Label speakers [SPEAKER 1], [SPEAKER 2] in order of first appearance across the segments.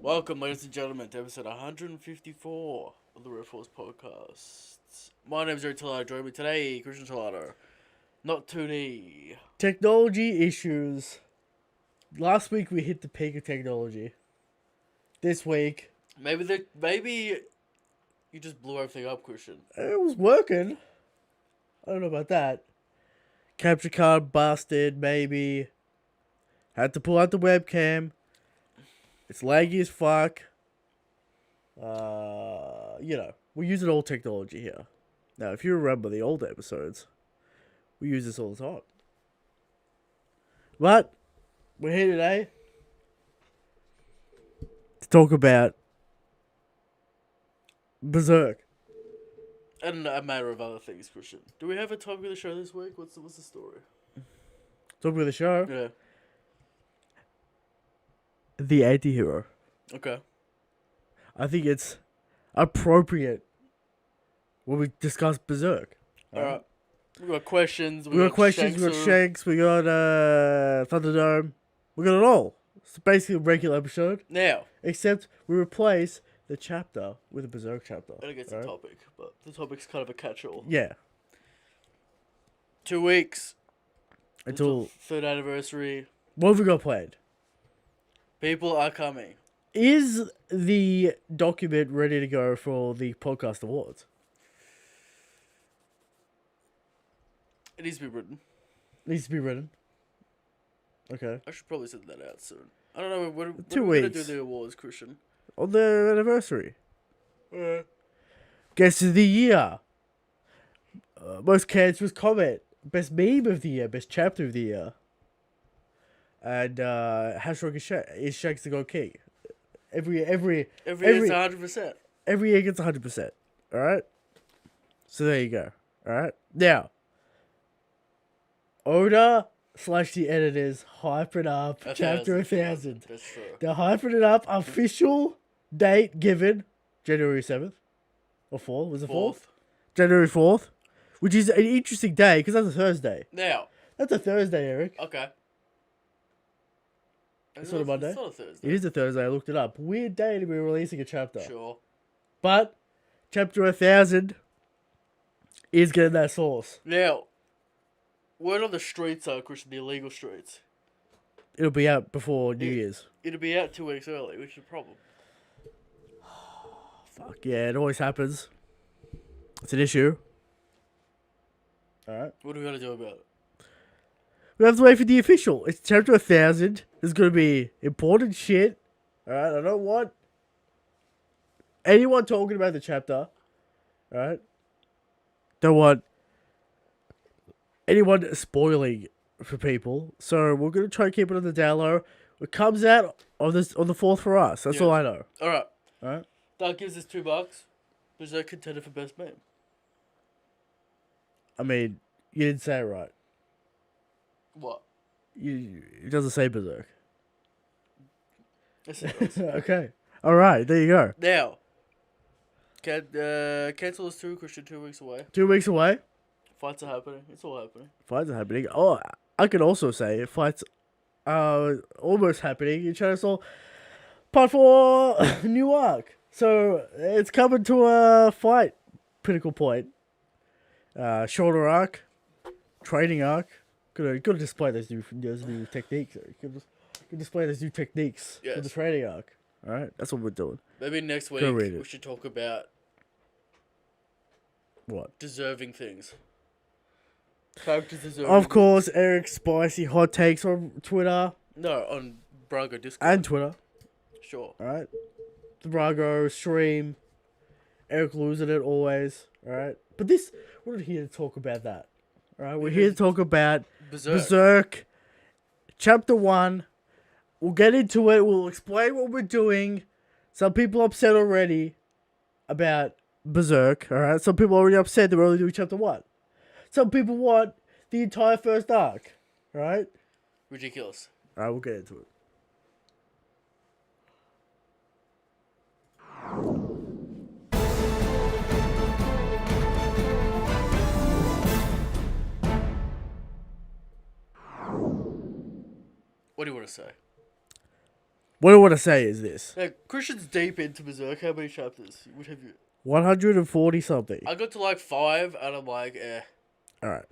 [SPEAKER 1] Welcome, ladies and gentlemen, to episode 154 of the Red Force Podcast. My name is Eric Tolado. Join me today, Christian Tolado. Not 2D.
[SPEAKER 2] Technology issues. Last week we hit the peak of technology. This week,
[SPEAKER 1] Maybe you just blew everything up, Christian.
[SPEAKER 2] it was working. I don't know about that. Capture card busted, maybe. Had to pull out the webcam. It's laggy as fuck. We're using old technology here. Now, if you remember the old episodes, we use this all the time. But, we're here today to talk about Berserk.
[SPEAKER 1] And a matter of other things, Christian. Do we have a topic of the show this week? What's the story?
[SPEAKER 2] Talk about the show.
[SPEAKER 1] Yeah.
[SPEAKER 2] The anti-hero.
[SPEAKER 1] Okay.
[SPEAKER 2] I think it's appropriate when we discuss Berserk.
[SPEAKER 1] Alright. We got questions.
[SPEAKER 2] We got questions, we got Shanks, we got Thunderdome. We got it all. It's basically a regular episode.
[SPEAKER 1] Now.
[SPEAKER 2] Except we replace the chapter with a Berserk chapter.
[SPEAKER 1] I think it's a topic, but the topic's kind of a catch-all.
[SPEAKER 2] Yeah.
[SPEAKER 1] 2 weeks.
[SPEAKER 2] Until
[SPEAKER 1] third anniversary.
[SPEAKER 2] What have we got planned?
[SPEAKER 1] People are coming.
[SPEAKER 2] Is the document ready to go for the podcast awards?
[SPEAKER 1] It needs to be written.
[SPEAKER 2] Needs to be written. Okay.
[SPEAKER 1] I should probably send that out soon. I don't know. When
[SPEAKER 2] 2
[SPEAKER 1] are we going
[SPEAKER 2] weeks.
[SPEAKER 1] to do the awards, Christian?
[SPEAKER 2] On the anniversary. Guest of the year. Most cancerous comment. Best meme of the year. Best chapter of the year. And hashtag is Shanks the God King. Every
[SPEAKER 1] year's 100%.
[SPEAKER 2] Every year gets 100%. Alright? So there you go. Alright? Now, Oda / the editors hyping up Chapter 1000.
[SPEAKER 1] That's true.
[SPEAKER 2] They're hyping it up. Official date given January 7th. Or 4th. Was it 4th? January 4th. Which is an interesting day because that's a Thursday.
[SPEAKER 1] Now.
[SPEAKER 2] That's a Thursday, Eric.
[SPEAKER 1] Okay.
[SPEAKER 2] It's not a Monday.
[SPEAKER 1] It's not a Thursday.
[SPEAKER 2] It is a Thursday. I looked it up. Weird day to be releasing a chapter.
[SPEAKER 1] Sure.
[SPEAKER 2] But Chapter 1000 is getting that sauce.
[SPEAKER 1] Now, word on the streets are, Christian, the illegal streets.
[SPEAKER 2] It'll be out before New Year's.
[SPEAKER 1] It'll be out 2 weeks early, which is a problem.
[SPEAKER 2] Fuck yeah, it always happens. It's an issue. Alright.
[SPEAKER 1] What are we going to do about it?
[SPEAKER 2] We have to wait for the official. It's Chapter 1000. There's going to be important shit. Alright, I don't want anyone talking about the chapter. Alright? Don't want anyone spoiling for people. So we're going to try and keep it on the down low. It comes out on the 4th for us. That's all I know.
[SPEAKER 1] Alright.
[SPEAKER 2] Alright?
[SPEAKER 1] That gives us $2. There's no contender for best meme.
[SPEAKER 2] I mean, you didn't say it right.
[SPEAKER 1] What?
[SPEAKER 2] It doesn't say Berserk.
[SPEAKER 1] Yes, it does.
[SPEAKER 2] Okay. Alright, there you go.
[SPEAKER 1] Now, cancel is 2, Christian, 2 weeks away.
[SPEAKER 2] 2 weeks away.
[SPEAKER 1] Fights are happening. It's all happening.
[SPEAKER 2] Fights are happening. Oh, I could also say fights are almost happening in China Soul Part 4 new arc. So it's coming to a fight pinnacle point. Shorter arc, training arc. Gotta display those new techniques. Gotta display those new techniques for the training arc. All right, that's what we're doing.
[SPEAKER 1] Maybe next week we should talk about
[SPEAKER 2] what
[SPEAKER 1] deserving things. Characters deserving.
[SPEAKER 2] Of course, Eric's spicy hot takes on Twitter.
[SPEAKER 1] No, on Brago Discord
[SPEAKER 2] and Twitter.
[SPEAKER 1] Sure.
[SPEAKER 2] All right, the Brago stream. Eric losing it always. All right, but we're not here to talk about that. All right, we're here to talk about Berserk Chapter 1. We'll get into it. We'll explain what we're doing. Some people are upset already about Berserk. All right, some people are already upset that we're only doing Chapter 1. Some people want the entire first arc. All right,
[SPEAKER 1] ridiculous.
[SPEAKER 2] All right, we'll get into it.
[SPEAKER 1] What do you want to say?
[SPEAKER 2] What I want to say is this.
[SPEAKER 1] Now, Christian's deep into Berserk. How many chapters? What have you?
[SPEAKER 2] 140 something.
[SPEAKER 1] I got to like 5, and I'm like,
[SPEAKER 2] Alright.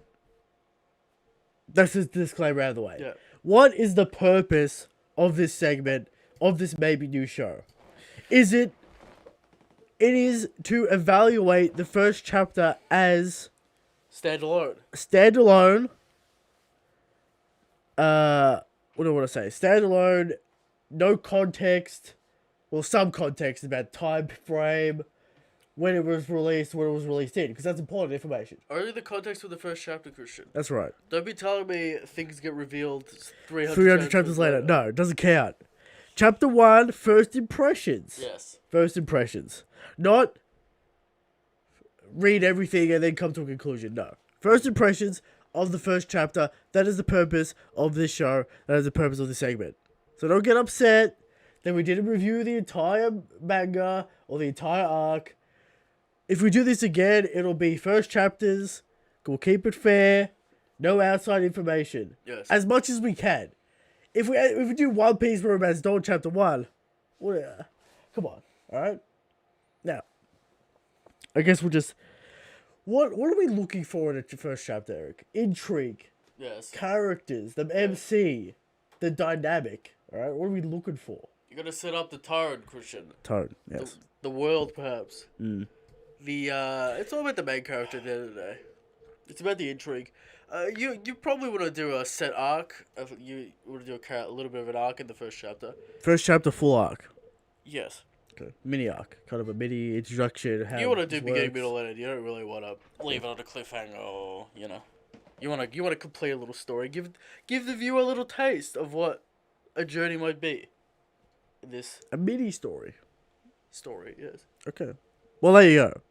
[SPEAKER 2] That's just disclaimer out of the way.
[SPEAKER 1] Yeah.
[SPEAKER 2] What is the purpose of this segment, of this maybe new show? It is to evaluate the first chapter as
[SPEAKER 1] standalone.
[SPEAKER 2] What do I want to say? Standalone, no context, well, some context about time frame, when it was released, in, because that's important information.
[SPEAKER 1] Only the context of the first chapter, Christian.
[SPEAKER 2] That's right.
[SPEAKER 1] Don't be telling me things get revealed
[SPEAKER 2] 300 chapters later. No, it doesn't count. Chapter 1, first impressions.
[SPEAKER 1] Yes.
[SPEAKER 2] First impressions. Not read everything and then come to a conclusion. No. First impressions of the first chapter. That is the purpose of this show. That is the purpose of this segment. So don't get upset that we didn't review the entire manga or the entire arc. If we do this again, it'll be first chapters. We'll keep it fair. No outside information.
[SPEAKER 1] Yes.
[SPEAKER 2] As much as we can. If we do One Piece Romance Dawn Chapter 1, come on, alright? Now, I guess we'll just... What are we looking for in the first chapter, Eric? Intrigue.
[SPEAKER 1] Yes.
[SPEAKER 2] Characters. The MC. The dynamic. Alright? What are we looking for?
[SPEAKER 1] You gotta set up the tone, Christian.
[SPEAKER 2] Tone, yes.
[SPEAKER 1] The world, perhaps.
[SPEAKER 2] Mm.
[SPEAKER 1] It's all about the main character at the end of the day. It's about the intrigue. You probably want to do a set arc. You want to do a little bit of an arc in the first chapter.
[SPEAKER 2] First chapter, full arc.
[SPEAKER 1] Yes.
[SPEAKER 2] Okay. Mini arc. Kind of a mini introduction.
[SPEAKER 1] You want to do beginning, middle, and end. You don't really want to leave it on a cliffhanger or, You want to complete a little story. Give the viewer a little taste of what a journey might be.
[SPEAKER 2] A mini story.
[SPEAKER 1] Yes.
[SPEAKER 2] Okay. Well, there you go.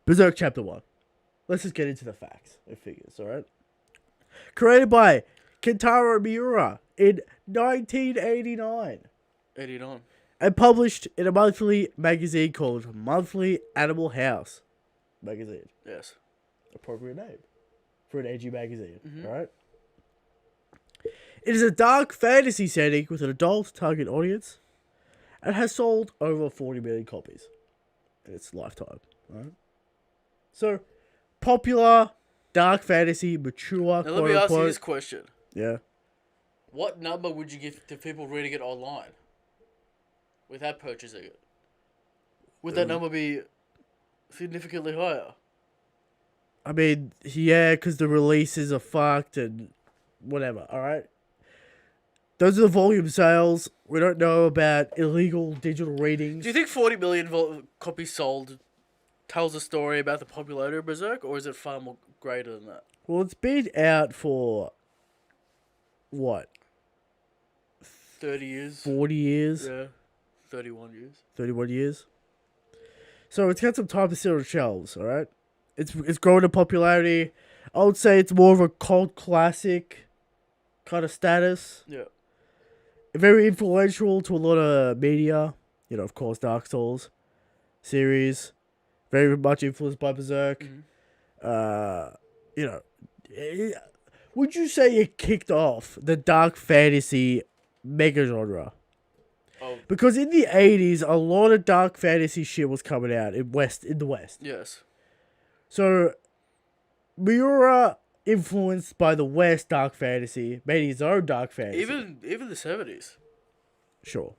[SPEAKER 2] Berserk Chapter 1. Let's just get into the facts and figures, alright? Created by Kentaro Miura in 1989.
[SPEAKER 1] 89.
[SPEAKER 2] And published in a monthly magazine called Monthly Animal House magazine.
[SPEAKER 1] Yes.
[SPEAKER 2] Appropriate name for an edgy magazine,
[SPEAKER 1] Mm-hmm.
[SPEAKER 2] alright? It is a dark fantasy setting with an adult target audience and has sold over 40 million copies in its lifetime, right? So, popular, dark fantasy, mature,
[SPEAKER 1] Now let me ask you this question.
[SPEAKER 2] Yeah.
[SPEAKER 1] What number would you give to people reading it online without purchasing it? Would that number be significantly higher?
[SPEAKER 2] I mean, yeah, because the releases are fucked and whatever, alright? Those are the volume sales. We don't know about illegal digital readings.
[SPEAKER 1] Do you think 40 million copies sold tells a story about the popularity of Berserk, or is it far more greater than that?
[SPEAKER 2] Well, it's been out for, what?
[SPEAKER 1] 30 years?
[SPEAKER 2] 40 years?
[SPEAKER 1] Yeah. 31 years.
[SPEAKER 2] 31 years? So it's got some time to sit on shelves, alright? It's growing in popularity. I would say it's more of a cult classic kind of status.
[SPEAKER 1] Yeah.
[SPEAKER 2] Very influential to a lot of media. Of course, Dark Souls series. Very much influenced by Berserk.
[SPEAKER 1] Mm-hmm.
[SPEAKER 2] Would you say it kicked off the dark fantasy mega genre?
[SPEAKER 1] Oh.
[SPEAKER 2] Because in the 80s, a lot of dark fantasy shit was coming out in the West.
[SPEAKER 1] Yes.
[SPEAKER 2] So, Miura influenced by the West dark fantasy, made his own dark fantasy.
[SPEAKER 1] Even the 70s.
[SPEAKER 2] Sure.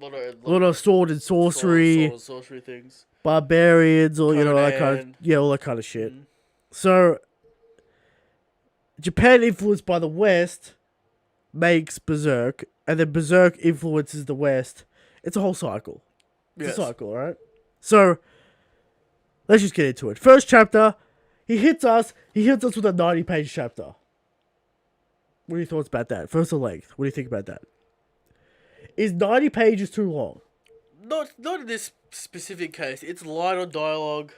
[SPEAKER 1] A
[SPEAKER 2] lot of sword and sorcery.
[SPEAKER 1] Sword and sorcery things.
[SPEAKER 2] Barbarians, or
[SPEAKER 1] Conan.
[SPEAKER 2] all that kind of shit.
[SPEAKER 1] Mm-hmm.
[SPEAKER 2] So, Japan influenced by the West makes Berserk, and then Berserk influences the West. It's a whole cycle. It's a cycle, alright? So, let's just get into it. First chapter, he hits us with a 90-page chapter. What are your thoughts about that? First, the length. What do you think about that? Is 90 pages too long?
[SPEAKER 1] Not in this specific case. It's light on dialogue.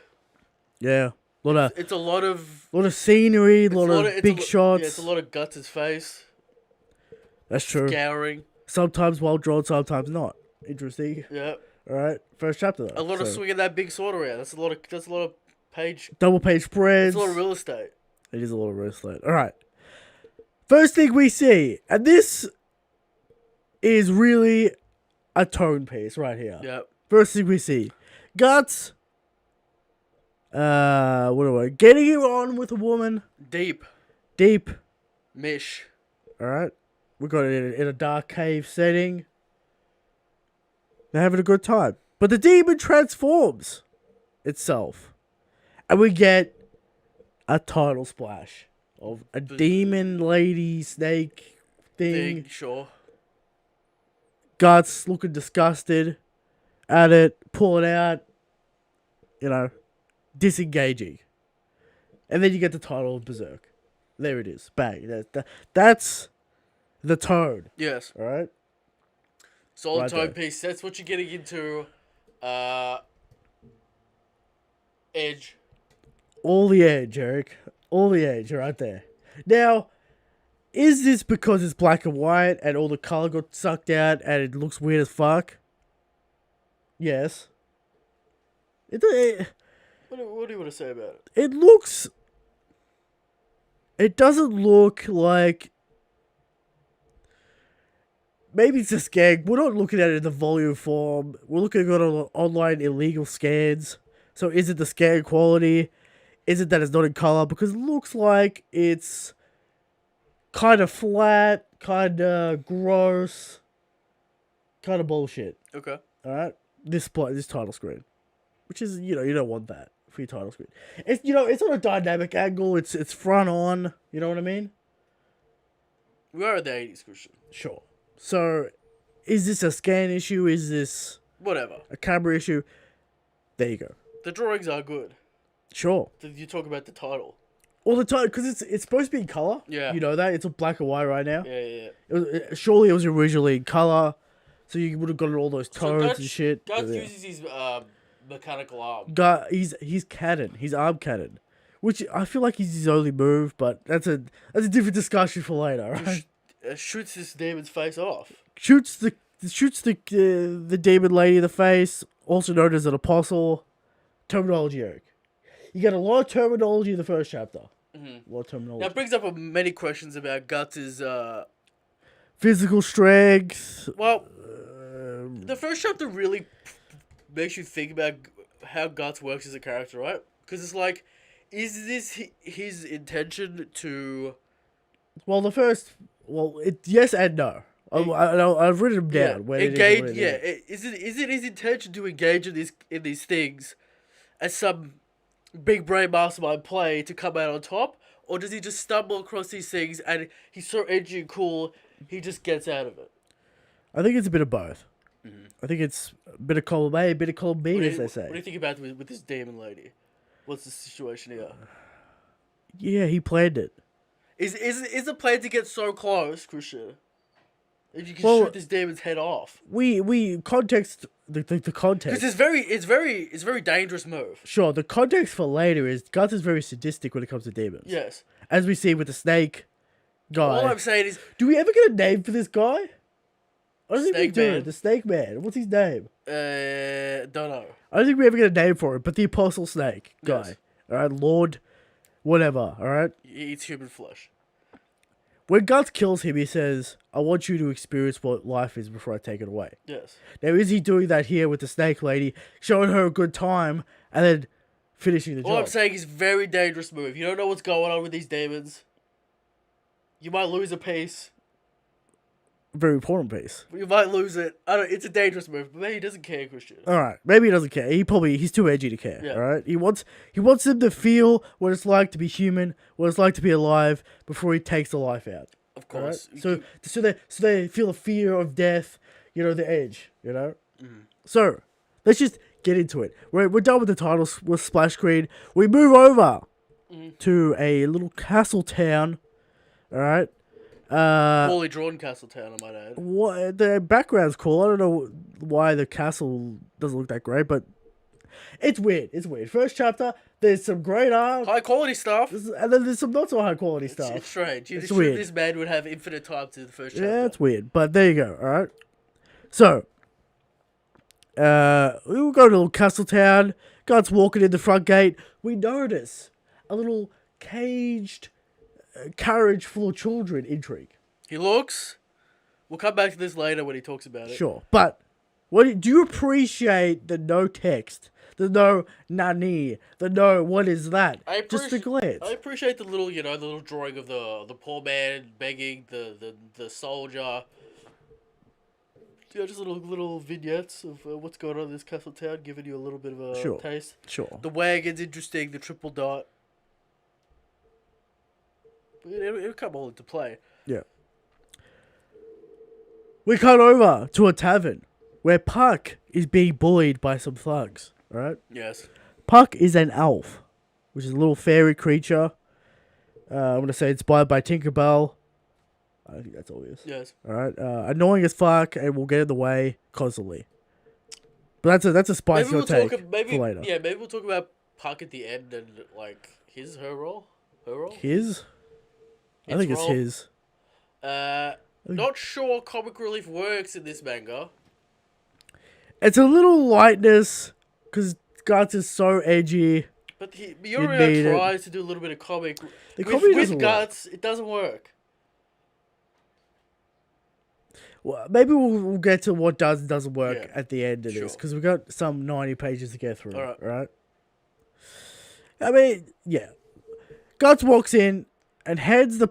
[SPEAKER 2] Yeah.
[SPEAKER 1] It's a lot of
[SPEAKER 2] scenery, a lot of big shots.
[SPEAKER 1] Yeah, it's a lot of guts' face.
[SPEAKER 2] That's true.
[SPEAKER 1] Scouring.
[SPEAKER 2] Sometimes well drawn, sometimes not. Interesting.
[SPEAKER 1] Yeah.
[SPEAKER 2] Alright. First chapter though.
[SPEAKER 1] A lot of swinging that big sword around. That's a lot of page.
[SPEAKER 2] Double page spreads.
[SPEAKER 1] It's a lot of real estate.
[SPEAKER 2] It is a lot of real estate. Alright. First thing we see, and this is really a tone piece right here.
[SPEAKER 1] Yep.
[SPEAKER 2] First thing we see, Guts. Getting it on with a woman.
[SPEAKER 1] Deep.
[SPEAKER 2] Mish. Alright. We got it in a dark cave setting. They're having a good time. But the demon transforms itself. And we get a title splash of a demon lady snake thing.
[SPEAKER 1] Sure.
[SPEAKER 2] Guts looking disgusted at it, pulling out, disengaging. And then you get the title of Berserk. There it is. Bang. That's the tone.
[SPEAKER 1] Yes.
[SPEAKER 2] Alright?
[SPEAKER 1] Solid tone piece. That's what you're getting into. Edge.
[SPEAKER 2] All the edge, Eric. All the edge right there. Now, is this because it's black and white and all the color got sucked out and it looks weird as fuck? Yes.
[SPEAKER 1] What do you want to say about it?
[SPEAKER 2] It doesn't look like... Maybe it's a scan. We're not looking at it in the volume form. We're looking at it on online illegal scans. So is it the scan quality? Is it that it's not in color? Because it looks like it's kind of flat, kind of gross, kind of bullshit.
[SPEAKER 1] Okay.
[SPEAKER 2] Alright? This title screen. Which is, you don't want that for your title screen. It's on a dynamic angle. It's front on. You know what I mean?
[SPEAKER 1] We are in the 80s, Christian.
[SPEAKER 2] Sure. So, is this a scan issue? Is this...
[SPEAKER 1] Whatever.
[SPEAKER 2] A camera issue? There you go.
[SPEAKER 1] The drawings are good.
[SPEAKER 2] Sure.
[SPEAKER 1] Did you talk about the title?
[SPEAKER 2] All the time, because it's supposed to be in color.
[SPEAKER 1] Yeah.
[SPEAKER 2] You know that? It's a black and white right now.
[SPEAKER 1] Yeah.
[SPEAKER 2] Surely it was originally in color, so you would have gotten all those tones and shit.
[SPEAKER 1] Guts uses his mechanical arm.
[SPEAKER 2] He's cannon. He's arm cannon. Which I feel like is his only move, but that's a different discussion for later, right?
[SPEAKER 1] Shoots this demon's face off.
[SPEAKER 2] Shoots the demon lady in the face, also known as an apostle. Terminology, Eric. You get a lot of terminology in the first chapter.
[SPEAKER 1] Mm-hmm.
[SPEAKER 2] A lot of terminology.
[SPEAKER 1] That brings up many questions about Guts'
[SPEAKER 2] physical strength.
[SPEAKER 1] Well, the first chapter really makes you think about how Guts works as a character, right? Because it's like, is this his intention to...
[SPEAKER 2] Yes and no. I've written them down.
[SPEAKER 1] Is it his intention to engage in these things as some big brain mastermind play to come out on top, or does he just stumble across these things and he's so edgy and cool, he just gets out of it?
[SPEAKER 2] I think it's a bit of both.
[SPEAKER 1] Mm-hmm.
[SPEAKER 2] I think it's a bit of column A, a bit of column B, as they say.
[SPEAKER 1] What do you think about with this demon lady? What's the situation here?
[SPEAKER 2] Yeah, he planned it.
[SPEAKER 1] Is the plan to get so close, Christian? If you can shoot this demon's head off.
[SPEAKER 2] We context the context.
[SPEAKER 1] Because it's very dangerous move.
[SPEAKER 2] Sure, the context for later is Guts is very sadistic when it comes to demons.
[SPEAKER 1] Yes.
[SPEAKER 2] As we see with the snake guy.
[SPEAKER 1] All I'm saying is,
[SPEAKER 2] do we ever get a name for this guy? I don't think we do.
[SPEAKER 1] Man.
[SPEAKER 2] The Snake Man. What's his name?
[SPEAKER 1] Don't know.
[SPEAKER 2] I don't think we ever get a name for it, but the Apostle Snake guy.
[SPEAKER 1] Yes.
[SPEAKER 2] Alright, Lord, whatever, alright?
[SPEAKER 1] He eats human flesh.
[SPEAKER 2] When Guts kills him, he says, I want you to experience what life is before I take it away.
[SPEAKER 1] Yes.
[SPEAKER 2] Now, is he doing that here with the snake lady, showing her a good time, and then finishing the job?
[SPEAKER 1] All I'm saying is very dangerous move. You don't know what's going on with these demons. You might lose a piece.
[SPEAKER 2] Very important piece.
[SPEAKER 1] You might lose it. It's a dangerous move, but maybe he doesn't care, Christian.
[SPEAKER 2] Alright, maybe he doesn't care. He's too edgy to care.
[SPEAKER 1] Yeah.
[SPEAKER 2] Alright? He wants them to feel what it's like to be human, what it's like to be alive, before he takes the life out.
[SPEAKER 1] Of course.
[SPEAKER 2] Right? So they feel the fear of death, the edge,
[SPEAKER 1] Mm-hmm.
[SPEAKER 2] So, let's just get into it. We're done with the titles, with splash screen. We move over to a little castle town. Alright?
[SPEAKER 1] Poorly drawn castle town, I might add.
[SPEAKER 2] What the background's cool. I don't know why the castle doesn't look that great, but it's weird. First chapter, there's some great art,
[SPEAKER 1] High quality stuff.
[SPEAKER 2] and then there's some not so high quality stuff.
[SPEAKER 1] It's strange.
[SPEAKER 2] It's
[SPEAKER 1] sure
[SPEAKER 2] weird.
[SPEAKER 1] This man would have infinite time to the first chapter.
[SPEAKER 2] Yeah, it's weird, but there you go. All right. So, we will go to a little castle town. Guys walking in the front gate. We notice a little caged carriage full of children intrigue.
[SPEAKER 1] He looks We'll come back to this later when he talks about it.
[SPEAKER 2] Sure, but do you appreciate the no text, the no nani, the no what is that? Just the glance.
[SPEAKER 1] I appreciate the little, the little drawing of the poor man begging the soldier. Just little vignettes of what's going on in this castle town, giving you a little bit of a taste.
[SPEAKER 2] Sure.
[SPEAKER 1] The wagon's interesting. The triple dot. It'll come all into play.
[SPEAKER 2] Yeah. We cut over to a tavern where Puck is being bullied by some thugs, right?
[SPEAKER 1] Yes.
[SPEAKER 2] Puck is an elf, which is a little fairy creature. I'm going to say inspired by Tinkerbell. I think that's obvious.
[SPEAKER 1] Yes.
[SPEAKER 2] Alright. Annoying as fuck and will get in the way constantly. But that's a spicy take for later.
[SPEAKER 1] Yeah, maybe we'll talk about Puck at the end and, her role? Her role?
[SPEAKER 2] His? I think it's his.
[SPEAKER 1] Not sure comic relief works in this manga.
[SPEAKER 2] It's a little lightness, because Guts is so edgy.
[SPEAKER 1] But Miura tries to do a little bit of comic. With Guts, it doesn't work.
[SPEAKER 2] Well, maybe we'll get to what does and doesn't work at the end of this, because we've got some 90 pages to get through. All right? I mean, yeah. Guts walks in and heads the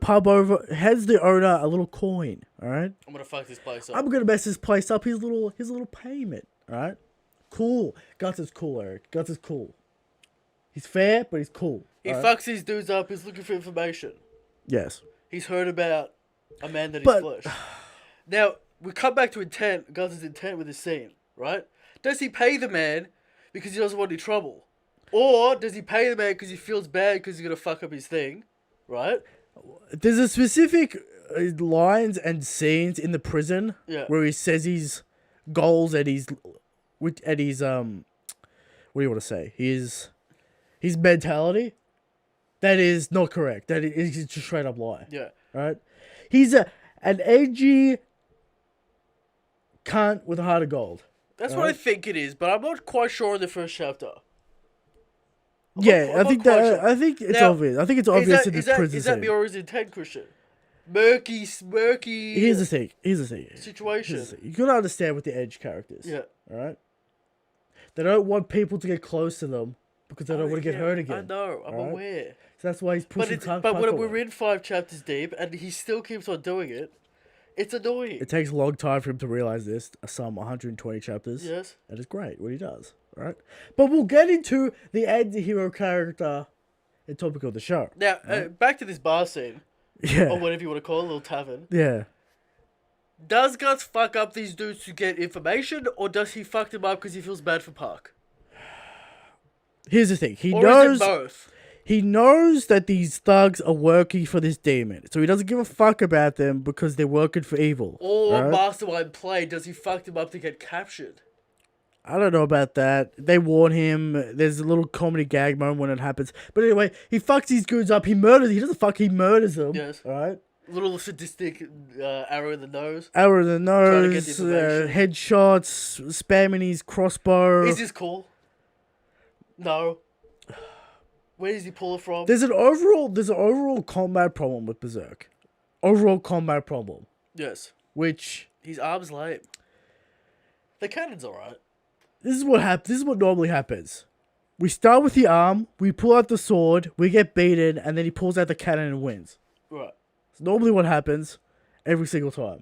[SPEAKER 2] owner a little coin, all right?
[SPEAKER 1] I'm going to fuck this place up.
[SPEAKER 2] I'm going to mess this place up. His little payment, all right? Cool. Guts is cool, Eric. Guts is cool. He's fair, but he's cool.
[SPEAKER 1] He fucks these dudes up. He's looking for information.
[SPEAKER 2] Yes.
[SPEAKER 1] He's heard about a man that he's flushed. Now, we come back to intent. Guts' intent with this scene, right? Does he pay the man because he doesn't want any trouble? Or does he pay the man because he feels bad because he's going to fuck up his thing, right?
[SPEAKER 2] There's a specific lines and scenes in the prison where he says his goals and his what do you want to say? His mentality. That is not correct. That is just straight up lie.
[SPEAKER 1] Yeah.
[SPEAKER 2] Right? He's an edgy cunt with a heart of gold.
[SPEAKER 1] That's what I think it is, but I'm not quite sure in the first chapter.
[SPEAKER 2] I think it's obvious. I think it's obvious in this prison scene.
[SPEAKER 1] Is that Miura's intent, Christian? Murky.
[SPEAKER 2] Here's the thing.
[SPEAKER 1] Situation.
[SPEAKER 2] You gotta understand what the Edge characters.
[SPEAKER 1] Yeah.
[SPEAKER 2] Alright? They don't want people to get close to them because they don't want to get hurt again.
[SPEAKER 1] I know. I'm aware.
[SPEAKER 2] So that's why he's pushing Puck
[SPEAKER 1] But when
[SPEAKER 2] away.
[SPEAKER 1] we're in 5 chapters deep and he still keeps on doing it, it's annoying.
[SPEAKER 2] It takes a long time for him to realize this. Some 120 chapters.
[SPEAKER 1] Yes.
[SPEAKER 2] And it's great what he does. Right? But we'll get into the anti-hero character and topic of the show.
[SPEAKER 1] Now, back to this bar scene.
[SPEAKER 2] Yeah.
[SPEAKER 1] Or whatever you want to call it, a little tavern.
[SPEAKER 2] Yeah.
[SPEAKER 1] Does Guts fuck up these dudes to get information, or does he fuck them up because he feels bad for Puck?
[SPEAKER 2] Here's the thing. He
[SPEAKER 1] knows both.
[SPEAKER 2] He knows that these thugs are working for this demon, so he doesn't give a fuck about them because they're working for evil.
[SPEAKER 1] Or Mastermind play, does he fuck them up to get captured?
[SPEAKER 2] I don't know about that. They warn him. There's a little comedy gag moment when it happens. But anyway, he fucks these dudes up. He doesn't fuck, he murders them.
[SPEAKER 1] Yes.
[SPEAKER 2] Alright?
[SPEAKER 1] Little sadistic arrow in the nose.
[SPEAKER 2] Arrow in the nose, headshots, spamming his crossbow.
[SPEAKER 1] Is this cool? No. Where does he pull it from?
[SPEAKER 2] There's an overall combat problem with Berserk. Overall combat problem.
[SPEAKER 1] Yes.
[SPEAKER 2] Which
[SPEAKER 1] his arm's lame. The cannon's alright.
[SPEAKER 2] This is what happens. This is what normally happens. We start with the arm, we pull out the sword, we get beaten, and then he pulls out the cannon and wins.
[SPEAKER 1] Right.
[SPEAKER 2] It's normally what happens every single time.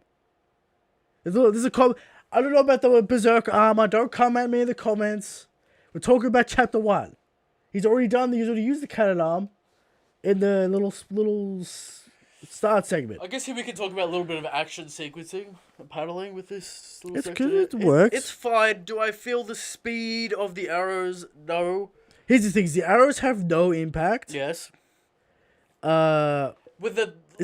[SPEAKER 2] I don't know about the Berserk armor. Don't come at me in the comments. We're talking about chapter 1. He's already used the cannon arm in the little start segment.
[SPEAKER 1] I guess here we can talk about a little bit of action sequencing and paddling with this little section.
[SPEAKER 2] It works.
[SPEAKER 1] It's fine. Do I feel the speed of the arrows? No.
[SPEAKER 2] Here's the thing. The arrows have no impact.
[SPEAKER 1] Yes.
[SPEAKER 2] Is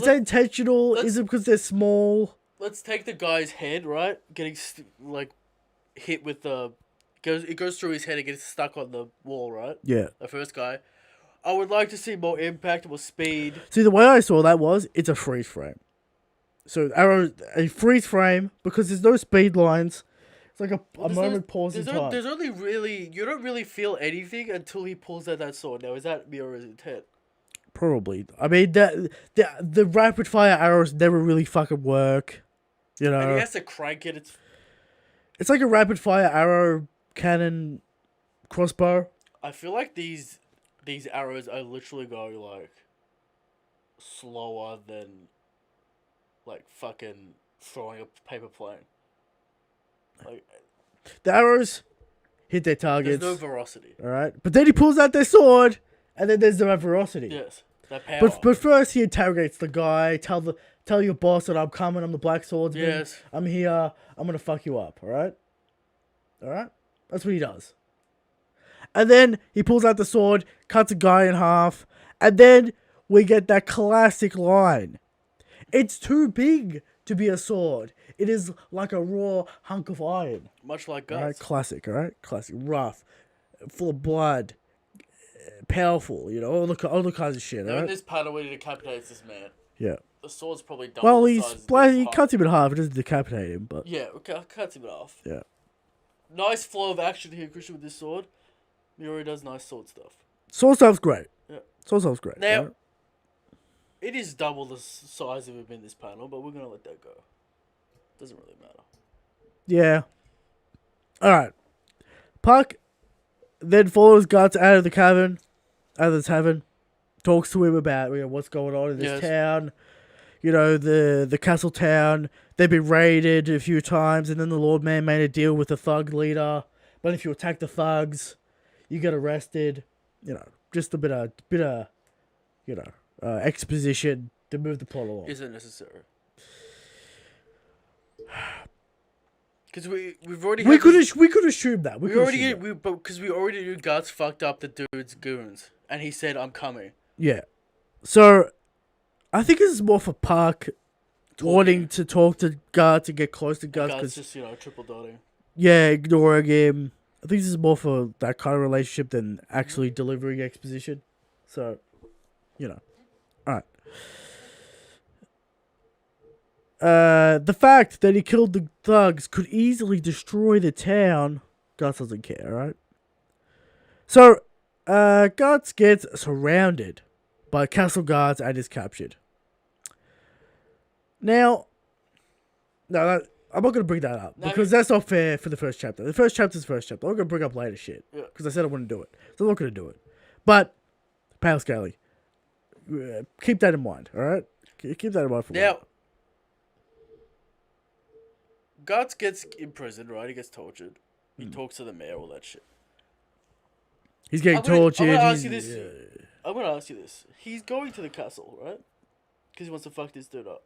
[SPEAKER 2] that intentional? Is it because they're small?
[SPEAKER 1] Let's take the guy's head, right? Getting hit with the... It goes through his head and gets stuck on the wall, right?
[SPEAKER 2] Yeah.
[SPEAKER 1] The first guy. I would like to see more impact, more speed.
[SPEAKER 2] See, the way I saw that was, it's a freeze frame. So, a freeze frame, because there's no speed lines. It's like a moment pause in time.
[SPEAKER 1] There's only really... You don't really feel anything until he pulls out that sword. Now, is that Miura's intent?
[SPEAKER 2] Probably. I mean, the rapid fire arrows never really fucking work. You
[SPEAKER 1] And he
[SPEAKER 2] know,
[SPEAKER 1] has to crank it.
[SPEAKER 2] it's like a rapid fire arrow cannon crossbow.
[SPEAKER 1] I feel like these arrows are literally going like slower than like fucking throwing a paper plane. Like
[SPEAKER 2] The arrows hit their
[SPEAKER 1] there's
[SPEAKER 2] targets.
[SPEAKER 1] no velocity.
[SPEAKER 2] All right, but then he pulls out their sword, and then there's the velocity.
[SPEAKER 1] Yes, that power.
[SPEAKER 2] But first he interrogates the guy. Tell your boss that I'm coming. I'm the Black Swordsman.
[SPEAKER 1] Yes.
[SPEAKER 2] I'm here. I'm gonna fuck you up. All right. All right. That's what he does. And then he pulls out the sword, cuts a guy in half, and then we get that classic line. It's too big to be a sword. It is like a raw hunk of iron.
[SPEAKER 1] Much like
[SPEAKER 2] All
[SPEAKER 1] guts.
[SPEAKER 2] right, classic. All right, classic. Rough, full of blood, powerful. You know, all the kinds of shit.
[SPEAKER 1] Now
[SPEAKER 2] All
[SPEAKER 1] in
[SPEAKER 2] right.
[SPEAKER 1] this panel when he decapitates this man,
[SPEAKER 2] Yeah.
[SPEAKER 1] the sword's probably double
[SPEAKER 2] Well,
[SPEAKER 1] the size.
[SPEAKER 2] he cuts him in half. It doesn't decapitate him, but
[SPEAKER 1] Yeah, okay, cuts him off.
[SPEAKER 2] yeah.
[SPEAKER 1] Nice flow of action here, Christian, with this sword. Miori does nice sword stuff.
[SPEAKER 2] Sword stuff's great.
[SPEAKER 1] Yeah.
[SPEAKER 2] Sword stuff's great.
[SPEAKER 1] Now,
[SPEAKER 2] right?
[SPEAKER 1] it is double the size of him in this panel, but we're gonna let that go. Doesn't really matter.
[SPEAKER 2] Yeah. All right. Puck then follows Guts out of the tavern, talks to him about what's going on in this town. You know, the castle town. They've been raided a few times, and then the Lord Man made a deal with the thug leader. But if you attack the thugs, you get arrested. You know, just a bit of exposition to move the plot along.
[SPEAKER 1] Isn't necessary. Because we've already
[SPEAKER 2] We could assume that.
[SPEAKER 1] because we already knew Guts fucked up the dude's goons, and he said, "I'm coming."
[SPEAKER 2] Yeah. So, I think this is more for Park wanting to talk to Guts and get close to Guts.
[SPEAKER 1] Guts just triple dotting.
[SPEAKER 2] Yeah, ignoring him. I think this is more for that kind of relationship than actually delivering exposition. So, Alright. The fact that he killed the thugs could easily destroy the town. Guts doesn't care, alright? So, Guts gets surrounded by castle guards and is captured. Now, I'm not going to bring that up because that's not fair for the first chapter. The first chapter's the first chapter. I'm going to bring up later shit because I said I wouldn't do it. So I'm not going to do it. But, Pale Scaly, keep that in mind, alright? Keep that in mind for
[SPEAKER 1] now. Guts gets imprisoned, right? He gets tortured. He talks to the mayor, all that shit.
[SPEAKER 2] He's getting tortured.
[SPEAKER 1] I'm gonna ask you this. He's going to the castle, right? Because he wants to fuck this dude up.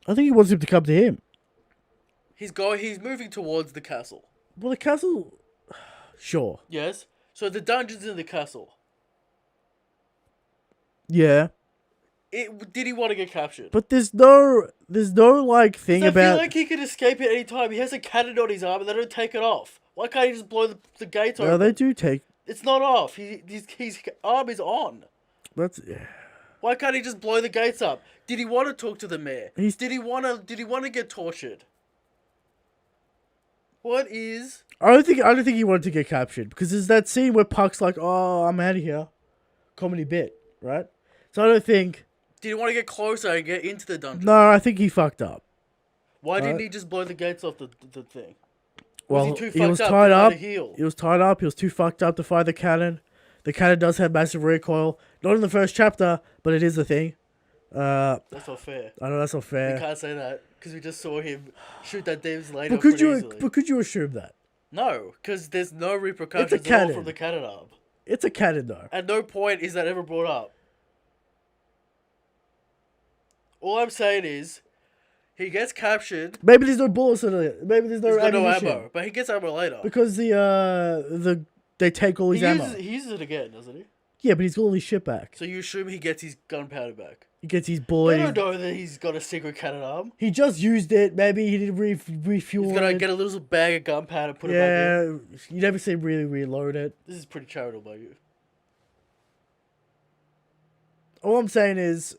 [SPEAKER 2] I think he wants him to come to him.
[SPEAKER 1] He's moving towards the castle.
[SPEAKER 2] Well, the castle... Sure.
[SPEAKER 1] Yes? So the dungeon's in the castle.
[SPEAKER 2] Yeah.
[SPEAKER 1] Did he want to get captured?
[SPEAKER 2] But there's no like thing about...
[SPEAKER 1] I feel like he could escape at any time. He has a cannon on his arm and they don't take it off. Why can't he just blow the gate open?
[SPEAKER 2] No, they do take...
[SPEAKER 1] It's not off. His arm is on.
[SPEAKER 2] That's... Yeah.
[SPEAKER 1] Why can't he just blow the gates up? Did he want to talk to the mayor? Did he want to get tortured? What is...
[SPEAKER 2] I don't think he wanted to get captured because there's that scene where Puck's like, "Oh, I'm out of here." Comedy bit, right? So I don't think...
[SPEAKER 1] Did he want to get closer and get into the dungeon?
[SPEAKER 2] No, I think he fucked up.
[SPEAKER 1] Why didn't he just blow the gates off the thing?
[SPEAKER 2] Well,
[SPEAKER 1] was he
[SPEAKER 2] he was tied up. He was tied up. He was too fucked up to fire the cannon. The cannon does have massive recoil. Not in the first chapter, but it is a thing.
[SPEAKER 1] That's not fair.
[SPEAKER 2] I know that's not fair.
[SPEAKER 1] We can't say that because we just saw him shoot that Dave's later.
[SPEAKER 2] But could you assume that?
[SPEAKER 1] No, because there's no repercussions at all from the cannon arm.
[SPEAKER 2] It's a cannon, though.
[SPEAKER 1] At no point is that ever brought up. All I'm saying is, he gets captured.
[SPEAKER 2] Maybe there's no bullets in it. Maybe there's no ammunition.
[SPEAKER 1] No ammo, but he gets ammo later.
[SPEAKER 2] Because they take all his ammo.
[SPEAKER 1] He uses it again, doesn't he?
[SPEAKER 2] Yeah, but he's got all his shit back.
[SPEAKER 1] So you assume he gets his gunpowder back.
[SPEAKER 2] He gets his bullet.
[SPEAKER 1] I don't know that he's got a secret cannon arm.
[SPEAKER 2] He just used it. Maybe he didn't refuel it.
[SPEAKER 1] He's gonna get a little bag of gunpowder, put it back in.
[SPEAKER 2] Yeah, you never see him really reload it.
[SPEAKER 1] This is pretty charitable by you.
[SPEAKER 2] All I'm saying is,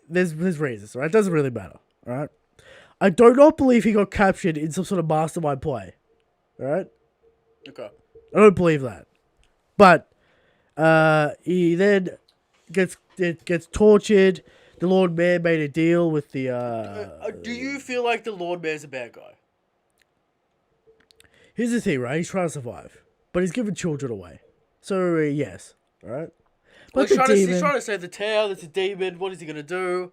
[SPEAKER 2] there's reasons, right? It doesn't really matter, alright? I do not believe he got captured in some sort of mastermind play, alright?
[SPEAKER 1] Okay.
[SPEAKER 2] I don't believe that. But, he then gets tortured. The Lord Mayor made a deal with the.
[SPEAKER 1] Do you feel like the Lord Mayor's a bad guy?
[SPEAKER 2] Here's the thing, right? He's trying to survive, but he's giving children away. So yes, right.
[SPEAKER 1] Well, he's trying to save the town. It's a demon. What is he gonna do?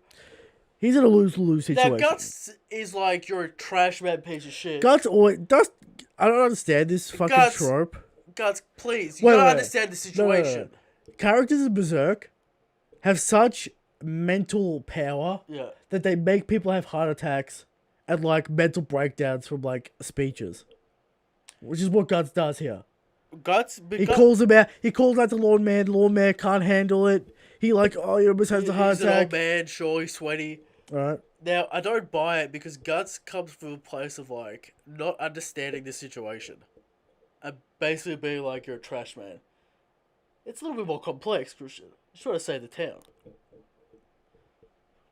[SPEAKER 2] He's in a lose-lose situation.
[SPEAKER 1] Now, Guts is like, you're a trash man piece of shit.
[SPEAKER 2] Guts always does. I don't understand this fucking trope.
[SPEAKER 1] Guts, please, you gotta understand the situation.
[SPEAKER 2] No. Characters in Berserk have such mental power that they make people have heart attacks and like mental breakdowns from like speeches, which is what Guts does here. He calls him out. He calls out the Lord Mayor. The Lord Mayor can't handle it. He like, oh, he almost has a heart attack.
[SPEAKER 1] He's an old man, sure, he's sweaty.
[SPEAKER 2] Right.
[SPEAKER 1] Now, I don't buy it because Guts comes from a place of like not understanding the situation and basically being like, you're a trash man. It's a little bit more complex, Christian. He's trying to save the town.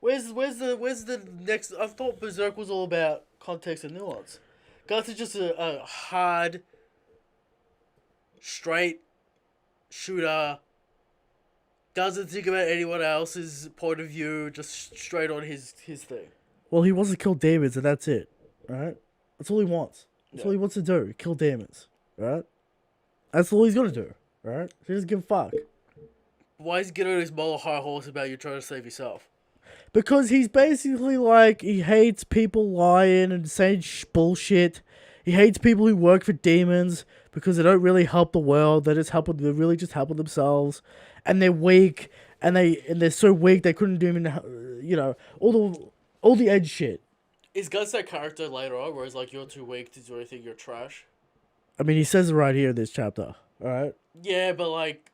[SPEAKER 1] Where's the next? I thought Berserk was all about context and nuance. Guts is just a hard, straight shooter. Doesn't think about anyone else's point of view, just straight on his thing.
[SPEAKER 2] Well, he wants to kill demons, and that's it, right? That's all he wants. That's all he wants to do, kill demons, right? That's all he's gonna do, right? He doesn't give a fuck.
[SPEAKER 1] Why is he getting on his moral high horse about you trying to save yourself?
[SPEAKER 2] Because he's basically like, he hates people lying and saying bullshit. He hates people who work for demons because they don't really help the world. They're really just helping themselves. And they're weak, and they're so weak they couldn't do even, you know, all the edge shit.
[SPEAKER 1] Is Guts that character later on where he's like, you're too weak to do anything, you're trash?
[SPEAKER 2] I mean, he says it right here in this chapter, alright?
[SPEAKER 1] Yeah, but like...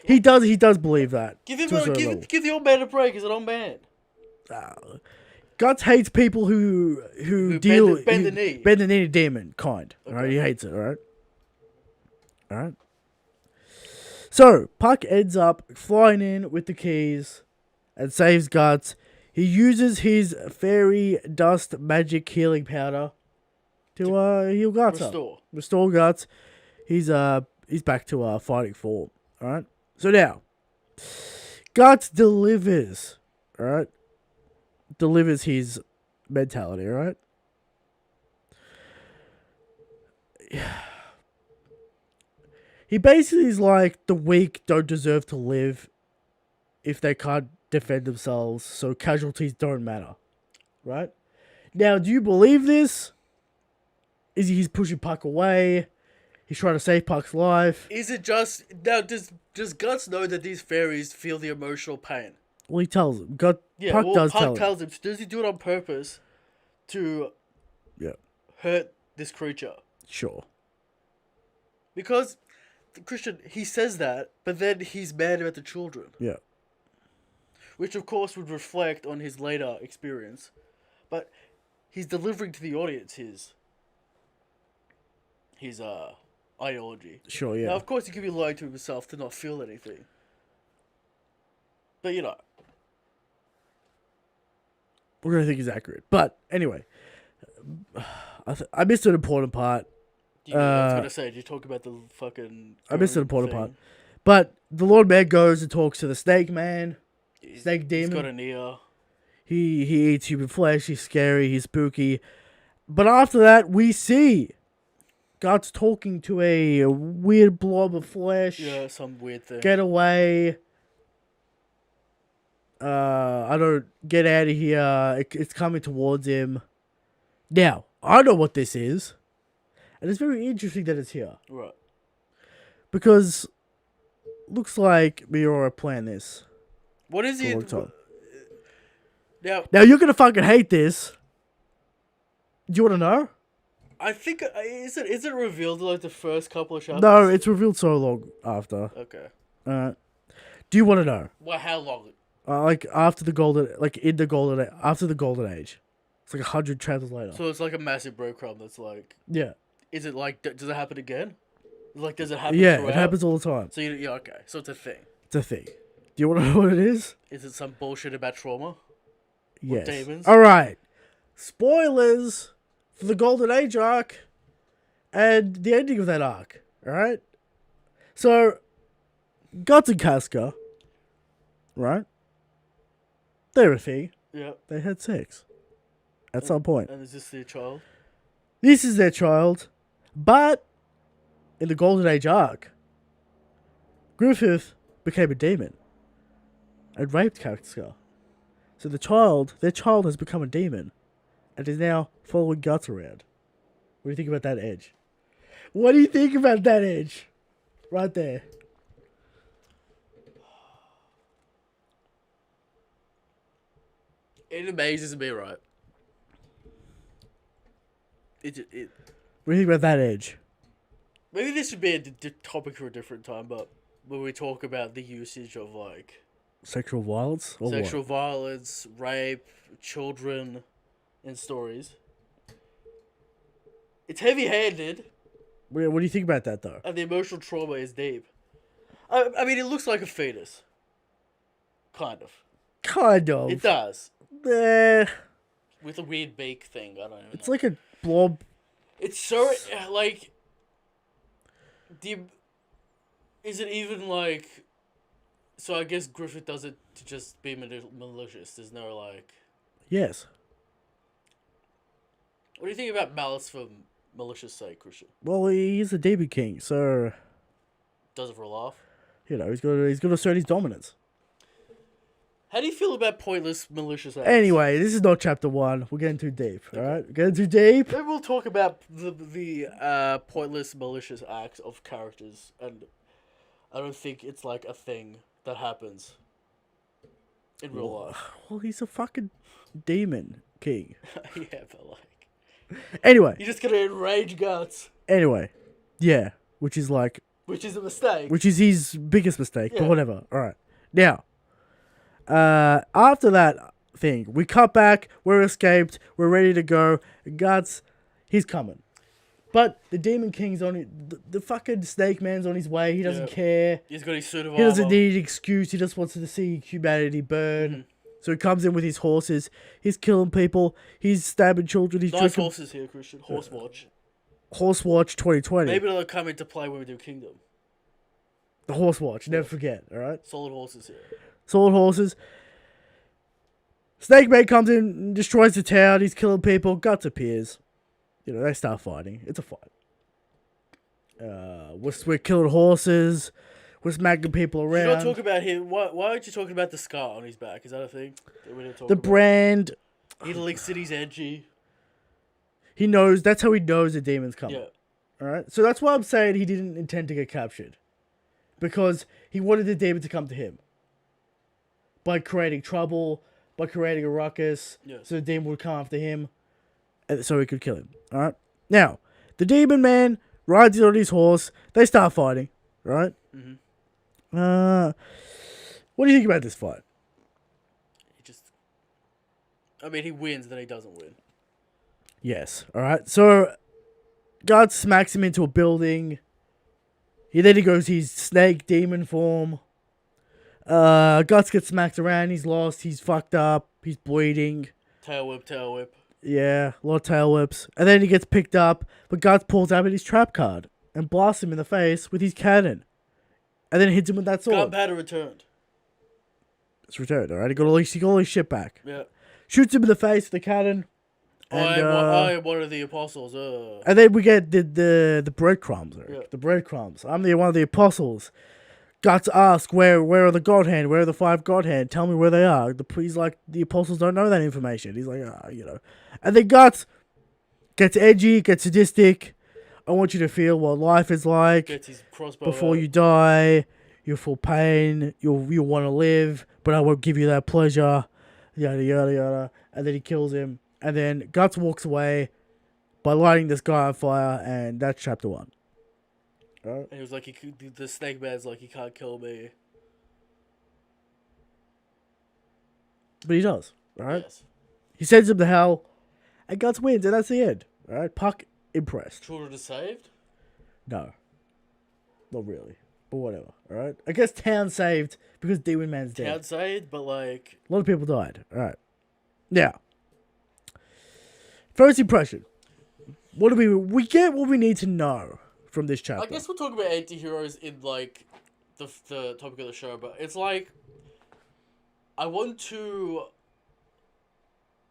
[SPEAKER 2] He does believe that.
[SPEAKER 1] Give the old man a break, he's an old man.
[SPEAKER 2] Guts hates people who bend the knee to demon kind. Okay. Alright, he hates it, alright? Alright? So, Puck ends up flying in with the keys and saves Guts. He uses his fairy dust magic healing powder to heal Guts up. Restore Guts. He's back to fighting form. Alright? So now, Guts delivers. Alright? Delivers his mentality, alright? He basically is like, the weak don't deserve to live if they can't defend themselves, so casualties don't matter. Right? Now, do you believe this? Is he's pushing Puck away? He's trying to save Puck's life?
[SPEAKER 1] Is it just... Now, does Guts know that these fairies feel the emotional pain?
[SPEAKER 2] Well, he tells him. Puck tells him.
[SPEAKER 1] Does he do it on purpose to hurt this creature?
[SPEAKER 2] Sure.
[SPEAKER 1] Because... Christian, he says that, but then he's mad about the children.
[SPEAKER 2] Yeah.
[SPEAKER 1] Which, of course, would reflect on his later experience. But he's delivering to the audience his ideology.
[SPEAKER 2] Sure, yeah.
[SPEAKER 1] Now, of course, he could be lying to himself to not feel anything. But, you know.
[SPEAKER 2] We're going to think he's accurate. But, anyway. I missed an important part.
[SPEAKER 1] I was going to say, did you talk about the fucking...
[SPEAKER 2] I missed an important part. But the Lord Mayor goes and talks to the Snake Man. Snake Demon.
[SPEAKER 1] He's got an ear.
[SPEAKER 2] He eats human flesh. He's scary. He's spooky. But after that, we see Guts talking to a weird blob of flesh.
[SPEAKER 1] Yeah, some weird thing.
[SPEAKER 2] Get away. I don't... Get out of here. It's coming towards him. Now, I know what this is. And it's very interesting that it's here.
[SPEAKER 1] Right.
[SPEAKER 2] Because looks like Miura planned this.
[SPEAKER 1] What is he?
[SPEAKER 2] Now you're gonna fucking hate this. Do you want to know?
[SPEAKER 1] I think is it revealed in like the first couple of chapters?
[SPEAKER 2] No, it's revealed so long after.
[SPEAKER 1] Okay.
[SPEAKER 2] Do you want to know?
[SPEAKER 1] Well, how long?
[SPEAKER 2] Like after the golden, after the golden age. It's like 100 chapters later.
[SPEAKER 1] So it's like a massive breadcrumb that's like.
[SPEAKER 2] Yeah.
[SPEAKER 1] Is it like? Does it happen again? Like, does it happen?
[SPEAKER 2] Yeah,
[SPEAKER 1] throughout?
[SPEAKER 2] It happens all the time.
[SPEAKER 1] So yeah, okay. So it's a thing.
[SPEAKER 2] It's a thing. Do you want to know what it is?
[SPEAKER 1] Is it some bullshit about trauma?
[SPEAKER 2] Yes.
[SPEAKER 1] Or demons?
[SPEAKER 2] All right. Spoilers for the Golden Age arc and the ending of that arc. All right. So, Guts and Casca, right? they're a thing.
[SPEAKER 1] Yeah.
[SPEAKER 2] They had sex at some point.
[SPEAKER 1] And is this their child?
[SPEAKER 2] This is their child, but in the Golden Age arc, Griffith became a demon and raped Casca. So their child has become a demon and is now following Guts around. What do you think about that edge? What do you think about that edge? Right there.
[SPEAKER 1] It amazes me, right? It
[SPEAKER 2] What do you think about that edge?
[SPEAKER 1] maybe this should be a topic for a different time, but when we talk about the usage of like
[SPEAKER 2] Sexual violence? Or
[SPEAKER 1] sexual violence, rape, children, in stories, it's heavy-handed,
[SPEAKER 2] what do you think about that, though?
[SPEAKER 1] and the emotional trauma is deep. I mean, it looks like a fetus, kind of.
[SPEAKER 2] Kind of.
[SPEAKER 1] It does,
[SPEAKER 2] Eh,
[SPEAKER 1] with a weird beak thing. I don't even
[SPEAKER 2] it's
[SPEAKER 1] know.
[SPEAKER 2] like a blob.
[SPEAKER 1] It's so like. Is it even like? So I guess Griffith does it to just be malicious. There's no like.
[SPEAKER 2] Yes.
[SPEAKER 1] What do you think about malice for malicious sake, Christian?
[SPEAKER 2] Well, he's a demon king, so
[SPEAKER 1] Does it for a laugh?
[SPEAKER 2] you know he's got to assert his dominance.
[SPEAKER 1] How do you feel about pointless malicious acts?
[SPEAKER 2] Anyway, this is not chapter 1. We're getting too deep. All right, we're getting too deep.
[SPEAKER 1] Maybe we'll talk about the pointless malicious acts of characters, and I don't think it's like a thing that happens in real life.
[SPEAKER 2] Well, he's a fucking demon king.
[SPEAKER 1] Yeah, but like
[SPEAKER 2] Anyway,
[SPEAKER 1] you're just gonna enrage Guts,
[SPEAKER 2] yeah, which is like,
[SPEAKER 1] which is a mistake.
[SPEAKER 2] which is his biggest mistake.
[SPEAKER 1] Yeah.
[SPEAKER 2] But whatever. All right, now, after that thing, we cut back. We're escaped. We're ready to go. Guts, he's coming. But the Demon King's on it. The fucking Snake Man's on his way. He doesn't care.
[SPEAKER 1] He's got his suit of
[SPEAKER 2] He doesn't
[SPEAKER 1] armor.
[SPEAKER 2] need an excuse. He just wants to see humanity burn. So he comes in with his horses. He's killing people. He's stabbing children. He's
[SPEAKER 1] Nice
[SPEAKER 2] drinking
[SPEAKER 1] horses here, Christian. Horse watch.
[SPEAKER 2] Horse Watch 2020.
[SPEAKER 1] Maybe they'll come into play when we do Kingdom.
[SPEAKER 2] The Horse Watch. Never forget. All right.
[SPEAKER 1] Solid horses here.
[SPEAKER 2] Solid horses. Snake Man comes in and destroys the town. He's killing people. Guts appears. You know, they start fighting. It's a fight. We're killing horses. We're smacking people
[SPEAKER 1] You don't
[SPEAKER 2] around.
[SPEAKER 1] talk about him. Why aren't you talking about the scar on his back? Is that a thing that we didn't talk
[SPEAKER 2] The
[SPEAKER 1] about?
[SPEAKER 2] brand.
[SPEAKER 1] He licks it. He's edgy.
[SPEAKER 2] He knows. That's how he knows the demon's coming.
[SPEAKER 1] Yeah.
[SPEAKER 2] All right. So that's why I'm saying he didn't intend to get captured, because he wanted the demon to come to him by creating trouble, by creating a ruckus,
[SPEAKER 1] Yes.
[SPEAKER 2] so the demon would come after him, and so he could kill him. All right. Now, the demon man rides in on his horse. They start fighting. Right.
[SPEAKER 1] Mm-hmm.
[SPEAKER 2] What do you think about this fight?
[SPEAKER 1] He just. I mean, he wins, then he doesn't win.
[SPEAKER 2] Yes. All right. So, God smacks him into a building. Then he goes his snake demon form. Guts gets smacked around. He's lost. He's fucked up. He's bleeding.
[SPEAKER 1] Tail whip, tail whip.
[SPEAKER 2] Yeah, a lot of tail whips. And then he gets picked up, but Guts pulls out his trap card and blasts him in the face with his cannon. And then hits him with that sword.
[SPEAKER 1] Gunpowder returned.
[SPEAKER 2] It's returned, alright? He got all his shit back.
[SPEAKER 1] Yeah.
[SPEAKER 2] Shoots him in the face with the cannon. And,
[SPEAKER 1] I am one of the apostles.
[SPEAKER 2] And then we get the breadcrumbs, Eric.
[SPEAKER 1] Yeah.
[SPEAKER 2] The breadcrumbs. I'm one of the apostles. Guts ask, where are the Godhand? Where are the 5 Godhand? Tell me where they are. He's like, the apostles don't know that information. He's like, you know. And then Guts gets edgy, gets sadistic. I want you to feel what life is like
[SPEAKER 1] Gets his crossbow
[SPEAKER 2] before
[SPEAKER 1] out.
[SPEAKER 2] you die. You'll feel pain. You'll want to live, but I won't give you that pleasure. Yada, yada, yada. And then he kills him. And then Guts walks away by lighting this guy on fire, and that's chapter 1.
[SPEAKER 1] And he was like, the snake man's like, he can't kill me.
[SPEAKER 2] But he does, right?
[SPEAKER 1] Yes.
[SPEAKER 2] He sends him to hell, and Guts wins, and that's the end. Alright, Puck impressed.
[SPEAKER 1] Children are saved?
[SPEAKER 2] No. Not really. But whatever, alright? I guess town saved because Demon Man's dead.
[SPEAKER 1] Town saved, but like...
[SPEAKER 2] A lot of people died. Alright. Now. First impression. What do we get what we need to know from this chapter.
[SPEAKER 1] I guess we'll talk about anti-heroes in, like, the topic of the show, but it's like... I want to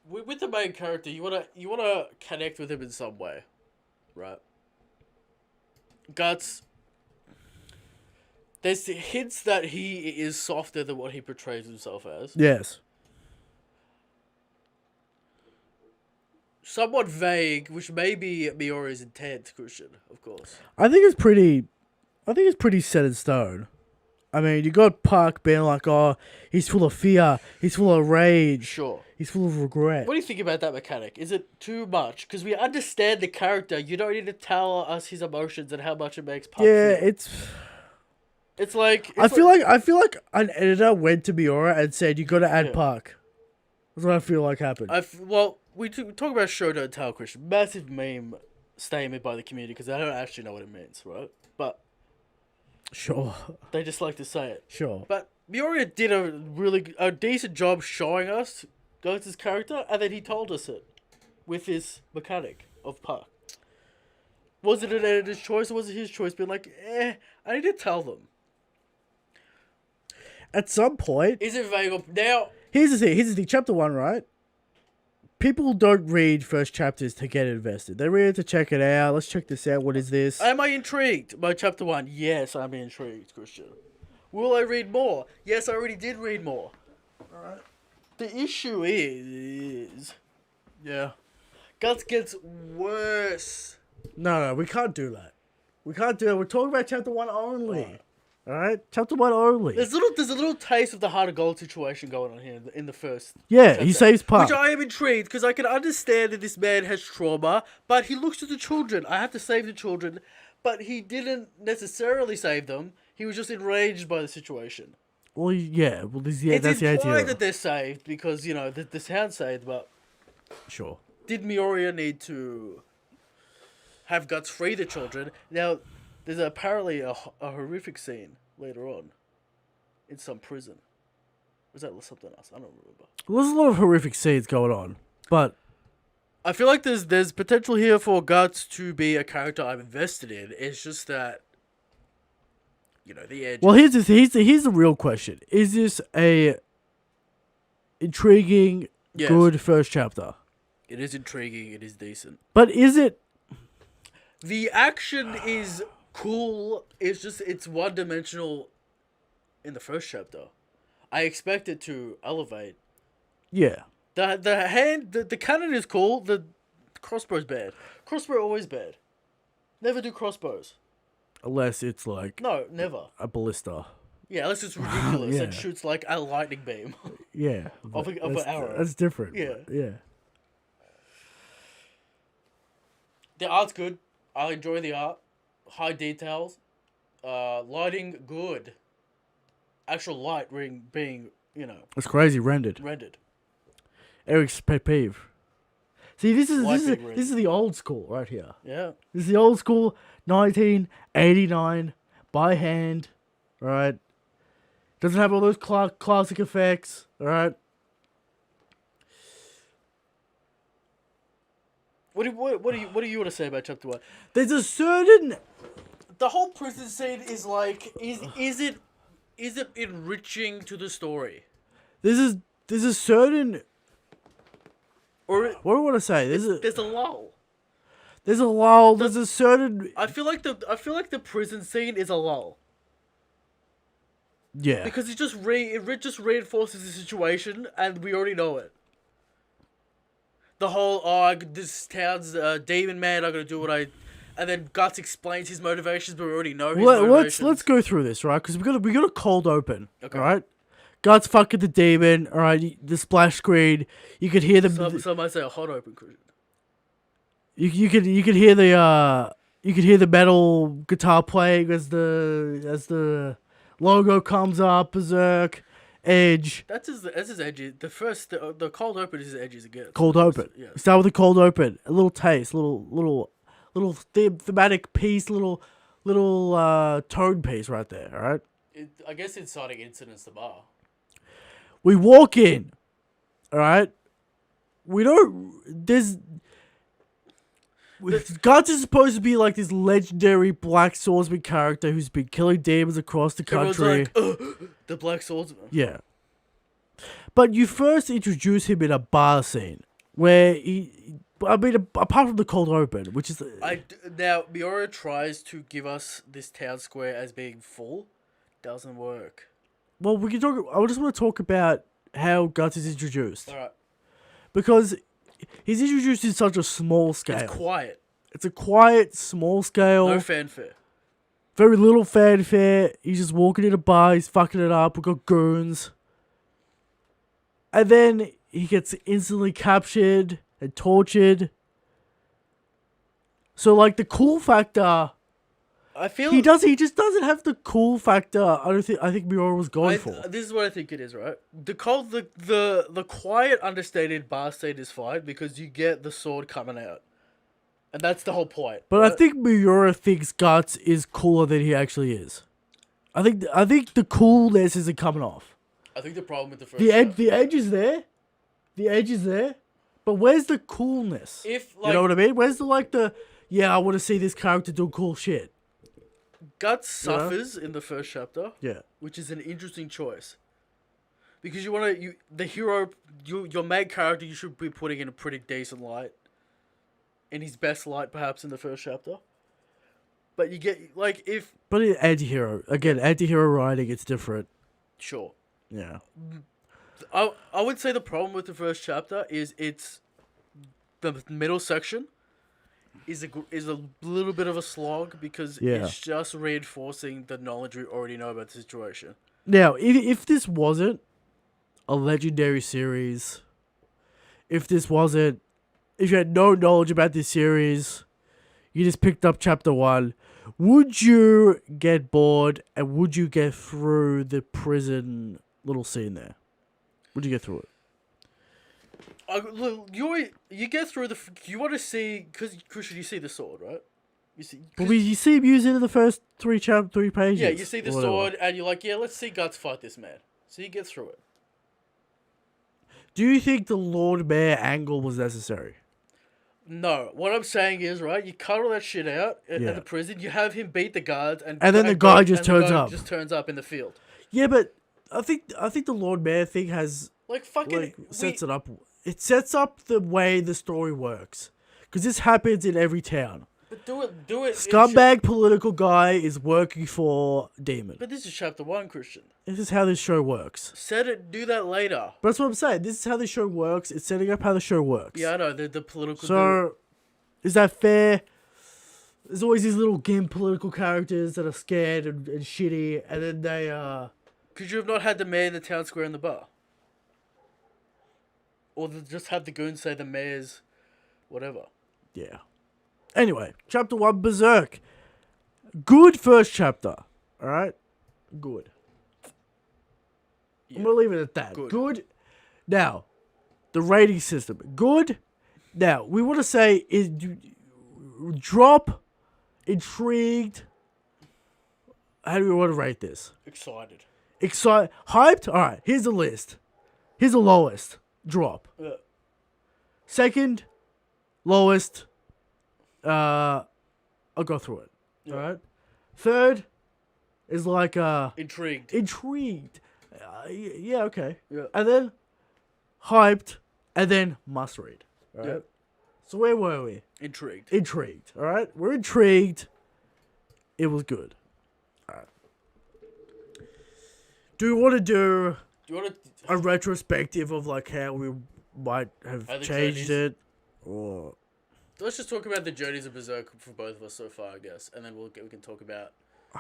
[SPEAKER 1] with the main character, you wanna connect with him in some way, right? Guts. There's hints that he is softer than what he portrays himself as.
[SPEAKER 2] Yes.
[SPEAKER 1] Somewhat vague, which may be Miori's intent, Christian, of course.
[SPEAKER 2] I think it's pretty set in stone. I mean, you got Puck being like, oh, he's full of fear, he's full of rage,
[SPEAKER 1] Sure.
[SPEAKER 2] he's full of regret.
[SPEAKER 1] What do you think about that mechanic? Is it too much? Because we understand the character. You don't need to tell us his emotions and how much it makes Puck
[SPEAKER 2] Yeah,
[SPEAKER 1] feel. It's like...
[SPEAKER 2] I feel like an editor went to Miura and said, you got to add Puck. That's what I feel like happened.
[SPEAKER 1] We talk about show don't tell, Christian. Massive meme statement by the community because I don't actually know what it means, right? But
[SPEAKER 2] Sure.
[SPEAKER 1] they just like to say it.
[SPEAKER 2] Sure.
[SPEAKER 1] But Miura did a decent job showing us Goats' character, and then he told us it with his mechanic of Puck. Was it an editor's choice or was it his choice? Being like, I need to tell them.
[SPEAKER 2] At some point...
[SPEAKER 1] Is it vague? Now...
[SPEAKER 2] Here's the thing. Chapter 1, right? People don't read first chapters to get invested. They read it to check it out. Let's check this out. What is this?
[SPEAKER 1] Am I intrigued by chapter 1? Yes, I'm intrigued, Christian. Will I read more? Yes, I already did read more. Alright. The issue is...
[SPEAKER 2] Yeah.
[SPEAKER 1] Guts gets worse.
[SPEAKER 2] No, we can't do that. We can't do that. We're talking about chapter 1 only. Alright? Chapter 1 only.
[SPEAKER 1] There's a little taste of the heart of gold situation going on here in the first.
[SPEAKER 2] Yeah,
[SPEAKER 1] chapter,
[SPEAKER 2] he saves Puck.
[SPEAKER 1] Which I am intrigued because I can understand that this man has trauma, but he looks to the children. I have to save the children, but he didn't necessarily save them. He was just enraged by the situation.
[SPEAKER 2] Well, yeah. Well,
[SPEAKER 1] It's
[SPEAKER 2] that's the
[SPEAKER 1] implied
[SPEAKER 2] idea.
[SPEAKER 1] that they're saved because, you know, the sound saved, but
[SPEAKER 2] Sure.
[SPEAKER 1] did Mioria need to have Guts free the children? Now, there's apparently a horrific scene later on in some prison. Was that something else? I don't remember.
[SPEAKER 2] Well, there's a lot of horrific scenes going on, but
[SPEAKER 1] I feel like there's potential here for Guts to be a character I'm invested in. It's just that, you know, the edge.
[SPEAKER 2] well, here's the real question: is this a intriguing,
[SPEAKER 1] Yes.
[SPEAKER 2] good first chapter?
[SPEAKER 1] It is intriguing. It is decent.
[SPEAKER 2] But is it?
[SPEAKER 1] The action is cool. It's one dimensional in the first chapter. I expect it to elevate.
[SPEAKER 2] Yeah.
[SPEAKER 1] The cannon is cool. The crossbow's bad. Crossbow always bad. Never do crossbows.
[SPEAKER 2] Unless it's like
[SPEAKER 1] No, never.
[SPEAKER 2] a ballista.
[SPEAKER 1] Yeah, unless it's ridiculous
[SPEAKER 2] Yeah.
[SPEAKER 1] and shoots like a lightning beam.
[SPEAKER 2] Yeah.
[SPEAKER 1] Of an arrow.
[SPEAKER 2] That's different.
[SPEAKER 1] Yeah.
[SPEAKER 2] Yeah.
[SPEAKER 1] The art's good. I enjoy the art. High details. Lighting good. Actual light being, you know,
[SPEAKER 2] It's crazy rendered. Eric's pet peeve. See, this is the old school right here.
[SPEAKER 1] Yeah.
[SPEAKER 2] This is the old school 1989 by hand, right? Doesn't have all those classic effects, all right?
[SPEAKER 1] What do you want to say about chapter 1?
[SPEAKER 2] There's a certain
[SPEAKER 1] The whole prison scene is like is it enriching to the story?
[SPEAKER 2] there's a certain
[SPEAKER 1] Or
[SPEAKER 2] what do I want to say?
[SPEAKER 1] there's a lull.
[SPEAKER 2] There's a lull. There's a certain
[SPEAKER 1] I feel like the prison scene is a lull.
[SPEAKER 2] yeah.
[SPEAKER 1] Because it just reinforces the situation, and we already know it. The whole this town's demon man. I'm gonna do what I, and then Guts explains his motivations, but we already know his motivations.
[SPEAKER 2] Let's go through this, right? Because we got a cold open,
[SPEAKER 1] Okay.
[SPEAKER 2] all right? Guts fucking the demon, all right? The splash screen. You could hear
[SPEAKER 1] Some might say a hot open.
[SPEAKER 2] You could hear the metal guitar playing as the logo comes up. Berserk, Edge.
[SPEAKER 1] That's as edgy. The cold open is as edgy as it gets.
[SPEAKER 2] Cold open.
[SPEAKER 1] Yeah.
[SPEAKER 2] Start with a cold open. A little taste. Little thematic piece. Little tone piece right there. All right.
[SPEAKER 1] I guess inciting incidents to bar.
[SPEAKER 2] We walk in. All right. We don't. Guts is supposed to be like this legendary black swordsman character who's been killing demons across the country.
[SPEAKER 1] Everyone's like, the Black Swordsman.
[SPEAKER 2] Yeah. But you first introduce him in a bar scene. where I mean, apart from the cold open, which is
[SPEAKER 1] Now Miura tries to give us this town square as being full, doesn't work.
[SPEAKER 2] well, we can talk. I just want to talk about how Guts is introduced
[SPEAKER 1] All right,
[SPEAKER 2] because he's introduced in such a small scale.
[SPEAKER 1] it's quiet,
[SPEAKER 2] It's a quiet, small scale.
[SPEAKER 1] no fanfare.
[SPEAKER 2] Very little fanfare. He's just walking in a bar. He's fucking it up. We got goons. And then he gets instantly captured and tortured. So, like, the cool factor...
[SPEAKER 1] I feel
[SPEAKER 2] He just doesn't have the cool factor I think Miura was going for.
[SPEAKER 1] This is what I think it is, right? The quiet, understated bar scene is fine because you get the sword coming out. And that's the whole point.
[SPEAKER 2] But
[SPEAKER 1] right?
[SPEAKER 2] I think Miura thinks Guts is cooler than he actually is. I think the coolness isn't coming off.
[SPEAKER 1] I think the problem with the first
[SPEAKER 2] The edge is there. The edge is there. But where's the coolness?
[SPEAKER 1] If
[SPEAKER 2] You know what I mean? Where's the yeah, I want to see this character do cool shit.
[SPEAKER 1] Guts suffers in the first chapter,
[SPEAKER 2] Yeah.
[SPEAKER 1] which is an interesting choice. Because your main character, you should be putting in a pretty decent light. In his best light, perhaps, in the first chapter. But you get, like, if...
[SPEAKER 2] But anti-hero. Again, anti-hero writing, it's different.
[SPEAKER 1] Sure.
[SPEAKER 2] Yeah.
[SPEAKER 1] I would say the problem with the first chapter is it's... The middle section is a little bit of a slog because it's just reinforcing the knowledge we already know about the situation.
[SPEAKER 2] Now, if this wasn't a legendary series, if you had no knowledge about this series, you just picked up chapter 1, would you get bored and would you get through the prison little scene there? Would you get through it?
[SPEAKER 1] You get through you want to see, because Christian, you see the sword, right? You
[SPEAKER 2] see him use it in the first 3 pages.
[SPEAKER 1] Yeah, you see the sword and you're like, yeah, let's see Guts fight this man. So you get through it.
[SPEAKER 2] Do you think the Lord Mayor angle was necessary?
[SPEAKER 1] No, what I'm saying is, right, you cut all that shit out at the prison, you have him beat the guards, and
[SPEAKER 2] then the guy just turns up.
[SPEAKER 1] Just turns up in the field.
[SPEAKER 2] Yeah, but I think the Lord Mayor thing has sets it up. It sets up the way the story works, because this happens in every town.
[SPEAKER 1] But do it.
[SPEAKER 2] Scumbag political guy is working for Demon.
[SPEAKER 1] But this is chapter 1, Christian.
[SPEAKER 2] This is how this show works.
[SPEAKER 1] Do that later.
[SPEAKER 2] But that's what I'm saying. This is how the show works. It's setting up how the show works.
[SPEAKER 1] Yeah, I know the political.
[SPEAKER 2] So, is that fair? There's always these little gimp political characters that are scared and shitty, and then they
[SPEAKER 1] Could you have not had the mayor in the town square in the bar? Or just have the goons say the mayor's whatever.
[SPEAKER 2] Yeah. Anyway, chapter 1, Berserk. Good first chapter. Alright? Good. Yeah. I'm going to leave it at that. Good. Now, the rating system. Good. Now, we want to say is drop, intrigued. How do we want to rate this?
[SPEAKER 1] Excited.
[SPEAKER 2] Hyped? Alright, here's the list. Here's the lowest. Drop.
[SPEAKER 1] Yeah.
[SPEAKER 2] Second, lowest. I'll go through it. Yeah. All right. Third is like
[SPEAKER 1] intrigued.
[SPEAKER 2] Yeah. Okay.
[SPEAKER 1] Yeah.
[SPEAKER 2] And then hyped, and then must read. All right. Yeah. So where were we?
[SPEAKER 1] Intrigued.
[SPEAKER 2] All right. We're intrigued. It was good. All right. Do we want to do a retrospective of like how we might have changed it, or
[SPEAKER 1] let's just talk about the journeys of Berserk for both of us so far, I guess, and then we can talk about.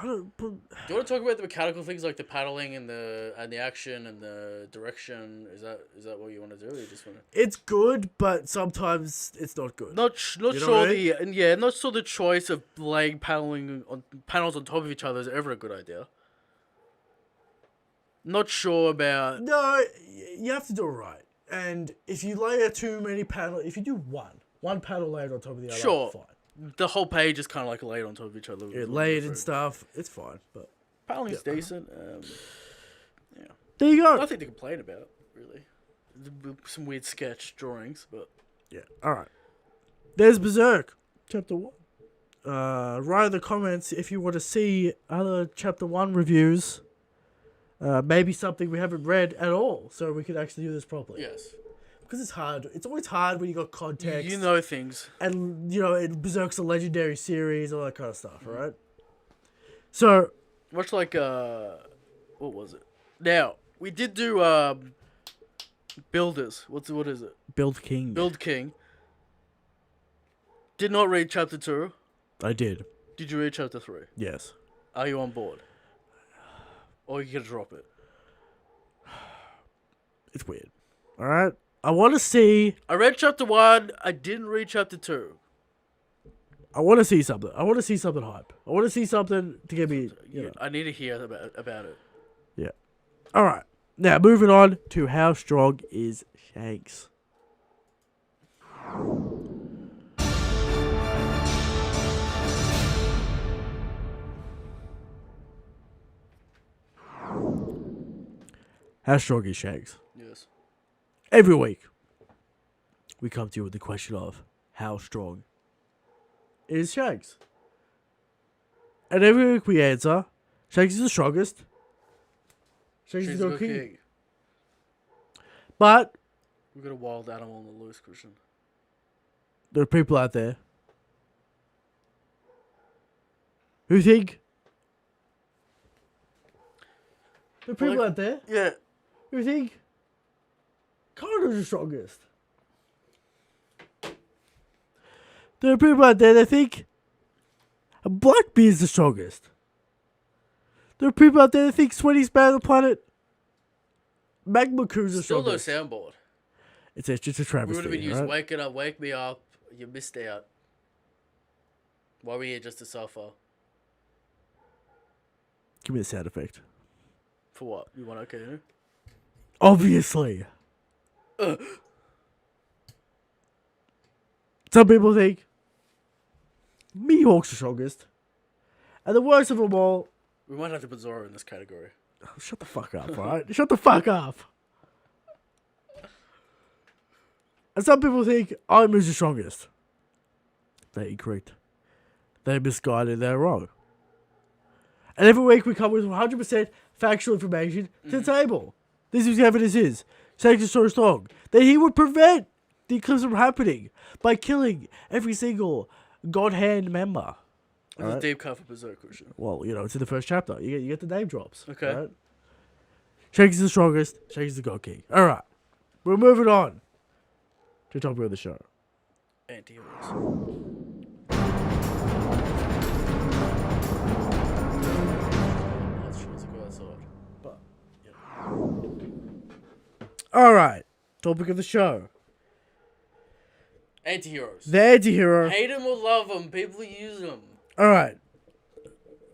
[SPEAKER 1] Do you want to talk about the mechanical things like the paddling and the action and the direction? Is that what you want to do? Or you just want to?
[SPEAKER 2] It's good, but sometimes it's not good.
[SPEAKER 1] Not sure the choice of laying panels on top of each other is ever a good idea. Not sure about...
[SPEAKER 2] No, you have to do it right. And if you layer too many panels... If you do one panel layered on top of the other,
[SPEAKER 1] sure.
[SPEAKER 2] Fine.
[SPEAKER 1] The whole page is kind of like layered on top of each other.
[SPEAKER 2] Yeah, layered and stuff. It's fine, but...
[SPEAKER 1] Paneling's decent. Yeah.
[SPEAKER 2] There you go.
[SPEAKER 1] Nothing to complain about, really. Some weird sketch drawings, but...
[SPEAKER 2] Yeah, alright. There's Berserk. Chapter 1. Write in the comments if you want to see other Chapter 1 reviews... maybe something we haven't read at all, so we could actually do this properly.
[SPEAKER 1] Yes.
[SPEAKER 2] because it's hard. It's always hard when you got context.
[SPEAKER 1] You know things.
[SPEAKER 2] And, Berserk's a legendary series, all that kind of stuff, right? So...
[SPEAKER 1] Much like, what was it? Now, we did do, Builders. What is it?
[SPEAKER 2] Build King.
[SPEAKER 1] Build King. Did not read chapter 2.
[SPEAKER 2] I did.
[SPEAKER 1] Did you read chapter 3?
[SPEAKER 2] Yes.
[SPEAKER 1] Are you on board? Or are you going to drop it?
[SPEAKER 2] It's weird. Alright? I want to see...
[SPEAKER 1] I read chapter 1. I didn't read chapter 2.
[SPEAKER 2] I want to see something. I want to see something hype. I want to see something to get me...
[SPEAKER 1] I need to hear about it.
[SPEAKER 2] Yeah. Alright. Now, moving on to how strong is Shanks. How strong is Shanks?
[SPEAKER 1] Yes.
[SPEAKER 2] Every week, we come to you with the question of how strong is Shanks? And every week we answer, Shanks is the strongest. Shanks is the king. But
[SPEAKER 1] We've got a wild animal on the loose, Christian.
[SPEAKER 2] there are people out there who think... There are people out there
[SPEAKER 1] Yeah.
[SPEAKER 2] who think Kaido's the strongest. There are people out there that think Blackbeard's the strongest. There are people out there that think Sweaty's better on the planet. Magma Crew's the
[SPEAKER 1] Still no
[SPEAKER 2] strongest.
[SPEAKER 1] soundboard.
[SPEAKER 2] It's just a
[SPEAKER 1] We
[SPEAKER 2] travesty.
[SPEAKER 1] would have been used
[SPEAKER 2] right?
[SPEAKER 1] wake it up, wake me up. You missed out. Why are we here just to suffer?
[SPEAKER 2] Give me the sound effect.
[SPEAKER 1] For what? You want okay?
[SPEAKER 2] Obviously. Some people think Mihawk's the strongest. And the worst of them all...
[SPEAKER 1] We might have to put Zoro in this category.
[SPEAKER 2] Oh, shut the fuck up, right? Shut the fuck up. And some people think Imu's the strongest. They're incorrect. They're misguided. They're wrong. And every week we come with 100% factual information to the table. This is what evidence is. Shanks is so strong that he would prevent the eclipse from happening by killing every single God Hand member.
[SPEAKER 1] That's a deep cut for Berserk, Christian.
[SPEAKER 2] Well, it's in the first chapter. You get the name drops.
[SPEAKER 1] Okay.
[SPEAKER 2] Right? Shanks is the strongest. Shanks is the God King. All right. We're moving on to the topic of the show.
[SPEAKER 1] Anti-heroes. Let's go outside. But,
[SPEAKER 2] All right. Topic of the show.
[SPEAKER 1] Anti-heroes.
[SPEAKER 2] The anti-hero.
[SPEAKER 1] Hate them or love them, people use them.
[SPEAKER 2] All right.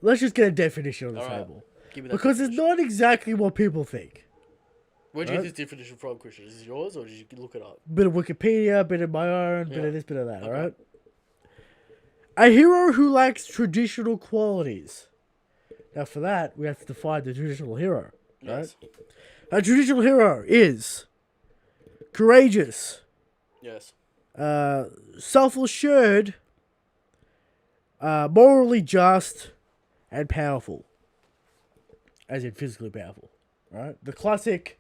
[SPEAKER 2] Let's just get a definition on the
[SPEAKER 1] All right.
[SPEAKER 2] table.
[SPEAKER 1] Give me that
[SPEAKER 2] Because it's
[SPEAKER 1] definition.
[SPEAKER 2] not exactly what people think.
[SPEAKER 1] Where'd you
[SPEAKER 2] Right.
[SPEAKER 1] get this definition from, Christian? Is this yours or did you look it up?
[SPEAKER 2] Bit of Wikipedia, bit of my own, bit
[SPEAKER 1] Yeah.
[SPEAKER 2] of this, bit of that,
[SPEAKER 1] Okay.
[SPEAKER 2] alright? A hero who lacks traditional qualities. Now for that, we have to define the traditional hero.
[SPEAKER 1] Yes.
[SPEAKER 2] Right? A traditional hero is courageous,
[SPEAKER 1] Yes.
[SPEAKER 2] self-assured, morally just, and powerful. As in physically powerful. Right? The classic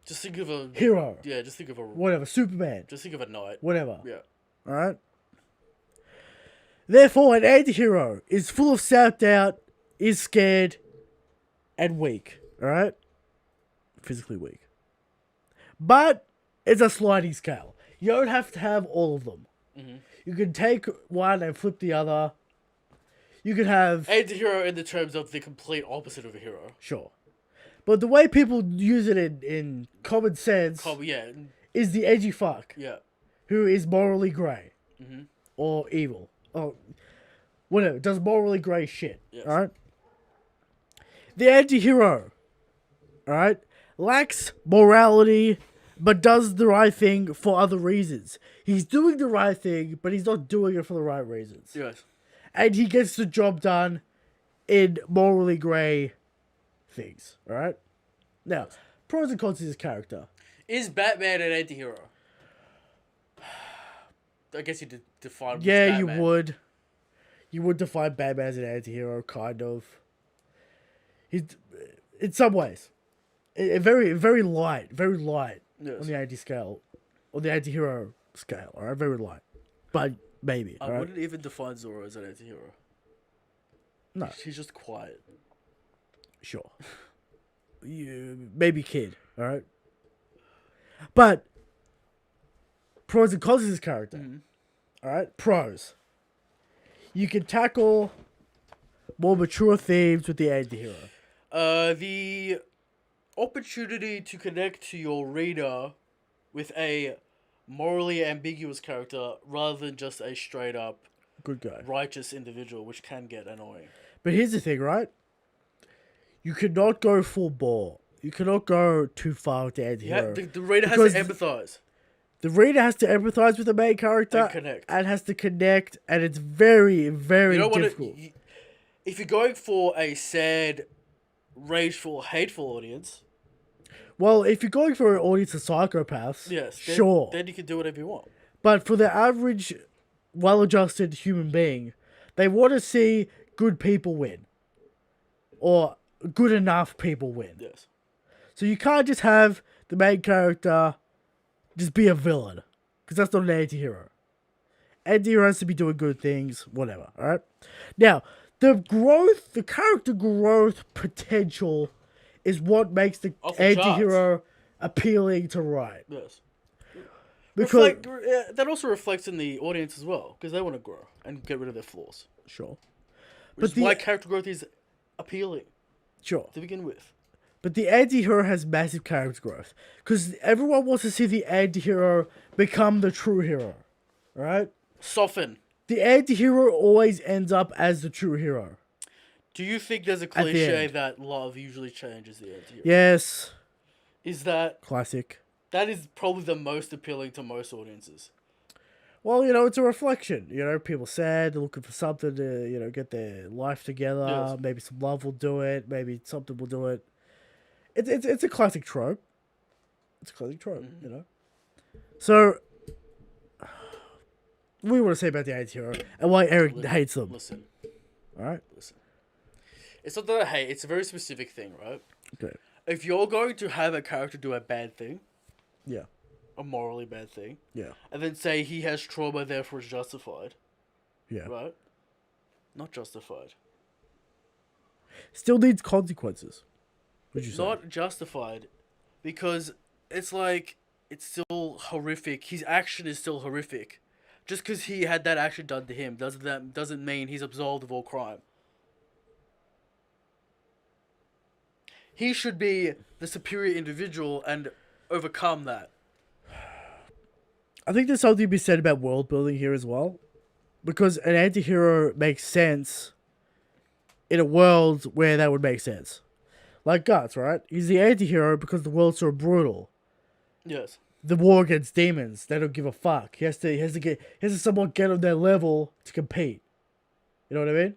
[SPEAKER 1] Just think of a
[SPEAKER 2] hero.
[SPEAKER 1] Yeah, just think of a
[SPEAKER 2] Whatever, Superman.
[SPEAKER 1] Just think of a knight.
[SPEAKER 2] Whatever.
[SPEAKER 1] Yeah.
[SPEAKER 2] Alright? Therefore, an anti-hero is full of self-doubt, is scared, and weak. Alright? Physically weak. But it's a sliding scale. You don't have to have all of them.
[SPEAKER 1] Mm-hmm.
[SPEAKER 2] You can take one and flip the other. You can have...
[SPEAKER 1] Anti-hero in the terms of the complete opposite of a hero.
[SPEAKER 2] Sure. But the way people use it in common sense
[SPEAKER 1] Yeah.
[SPEAKER 2] is the edgy fuck
[SPEAKER 1] Yeah.
[SPEAKER 2] who is morally grey.
[SPEAKER 1] Mm-hmm.
[SPEAKER 2] Or evil. Or whatever. Does morally grey shit.
[SPEAKER 1] Yes.
[SPEAKER 2] Alright? The anti-hero, alright, lacks morality, but does the right thing for other reasons. He's doing the right thing, but he's not doing it for the right reasons.
[SPEAKER 1] Yes.
[SPEAKER 2] And he gets the job done in morally grey things, alright? Now, pros and cons of his character.
[SPEAKER 1] Is Batman an anti-hero? I guess you define.
[SPEAKER 2] Yeah, you
[SPEAKER 1] Batman.
[SPEAKER 2] would. You would define Batman as an anti-hero, kind of. He's, in some ways, very, very light
[SPEAKER 1] Yes.
[SPEAKER 2] on the anti scale. on the anti-hero scale, alright? Very light. But maybe,
[SPEAKER 1] I
[SPEAKER 2] alright?
[SPEAKER 1] wouldn't even define Zoro as an anti-hero.
[SPEAKER 2] No,
[SPEAKER 1] He's just quiet.
[SPEAKER 2] sure. You maybe kid, alright? But pros and cons of this character. Alright? Pros. You can tackle more mature themes with the anti-hero.
[SPEAKER 1] The opportunity to connect to your reader with a morally ambiguous character rather than just a straight up
[SPEAKER 2] Good guy.
[SPEAKER 1] righteous individual, which can get annoying.
[SPEAKER 2] But here's the thing, right? You cannot go full bore. You cannot go too far with the anti-hero.
[SPEAKER 1] The reader has
[SPEAKER 2] Because
[SPEAKER 1] to empathize.
[SPEAKER 2] The reader has to empathize with the main character
[SPEAKER 1] And connect.
[SPEAKER 2] and has to connect, and it's very, very
[SPEAKER 1] You don't
[SPEAKER 2] difficult.
[SPEAKER 1] want to. If you're going for a sad, rageful, hateful audience,
[SPEAKER 2] Well, if you're going for an audience of psychopaths,
[SPEAKER 1] yes,
[SPEAKER 2] sure.
[SPEAKER 1] then you can do whatever you want.
[SPEAKER 2] But for the average, well-adjusted human being, they want to see good people win. Or good enough people win.
[SPEAKER 1] Yes.
[SPEAKER 2] So you can't just have the main character just be a villain. Because that's not an anti-hero. Anti-hero has to be doing good things, whatever, alright? Now, the character growth potential is what makes the anti-hero appealing to write.
[SPEAKER 1] Yes.
[SPEAKER 2] Because
[SPEAKER 1] that also reflects in the audience as well, because they want to grow and get rid of their flaws.
[SPEAKER 2] Sure.
[SPEAKER 1] Which is why character growth is appealing.
[SPEAKER 2] Sure.
[SPEAKER 1] To begin with.
[SPEAKER 2] But the anti-hero has massive character growth. Because everyone wants to see the anti-hero become the true hero. Right?
[SPEAKER 1] Soften.
[SPEAKER 2] The anti-hero always ends up as the true hero.
[SPEAKER 1] Do you think there's a cliche that love usually changes the anti-hero?
[SPEAKER 2] Yes.
[SPEAKER 1] Is that...
[SPEAKER 2] Classic.
[SPEAKER 1] That is probably the most appealing to most audiences.
[SPEAKER 2] Well, it's a reflection. People sad, they're looking for something to, get their life together. Yes. Maybe some love will do it. Maybe something will do it. It's a classic trope. It's a classic trope, So, what do you want to say about the anti-hero and why Eric hates them?
[SPEAKER 1] Listen.
[SPEAKER 2] Alright?
[SPEAKER 1] Listen. It's not that I hate, it's a very specific thing, right?
[SPEAKER 2] Okay.
[SPEAKER 1] If you're going to have a character do a bad thing,
[SPEAKER 2] yeah,
[SPEAKER 1] a morally bad thing,
[SPEAKER 2] yeah,
[SPEAKER 1] and then say he has trauma, therefore it's justified,
[SPEAKER 2] yeah,
[SPEAKER 1] right? Not justified.
[SPEAKER 2] Still needs consequences. What'd you say?
[SPEAKER 1] Not justified, because it's like it's still horrific. His action is still horrific. Just because he had that action done to him doesn't mean he's absolved of all crime. He should be the superior individual and overcome that.
[SPEAKER 2] I think there's something to be said about world building here as well. Because an anti-hero makes sense in a world where that would make sense. Like Guts, right? He's the anti-hero because the world's so brutal.
[SPEAKER 1] Yes.
[SPEAKER 2] The war against demons, they don't give a fuck. He has to somewhat get on their level to compete. You know what I mean?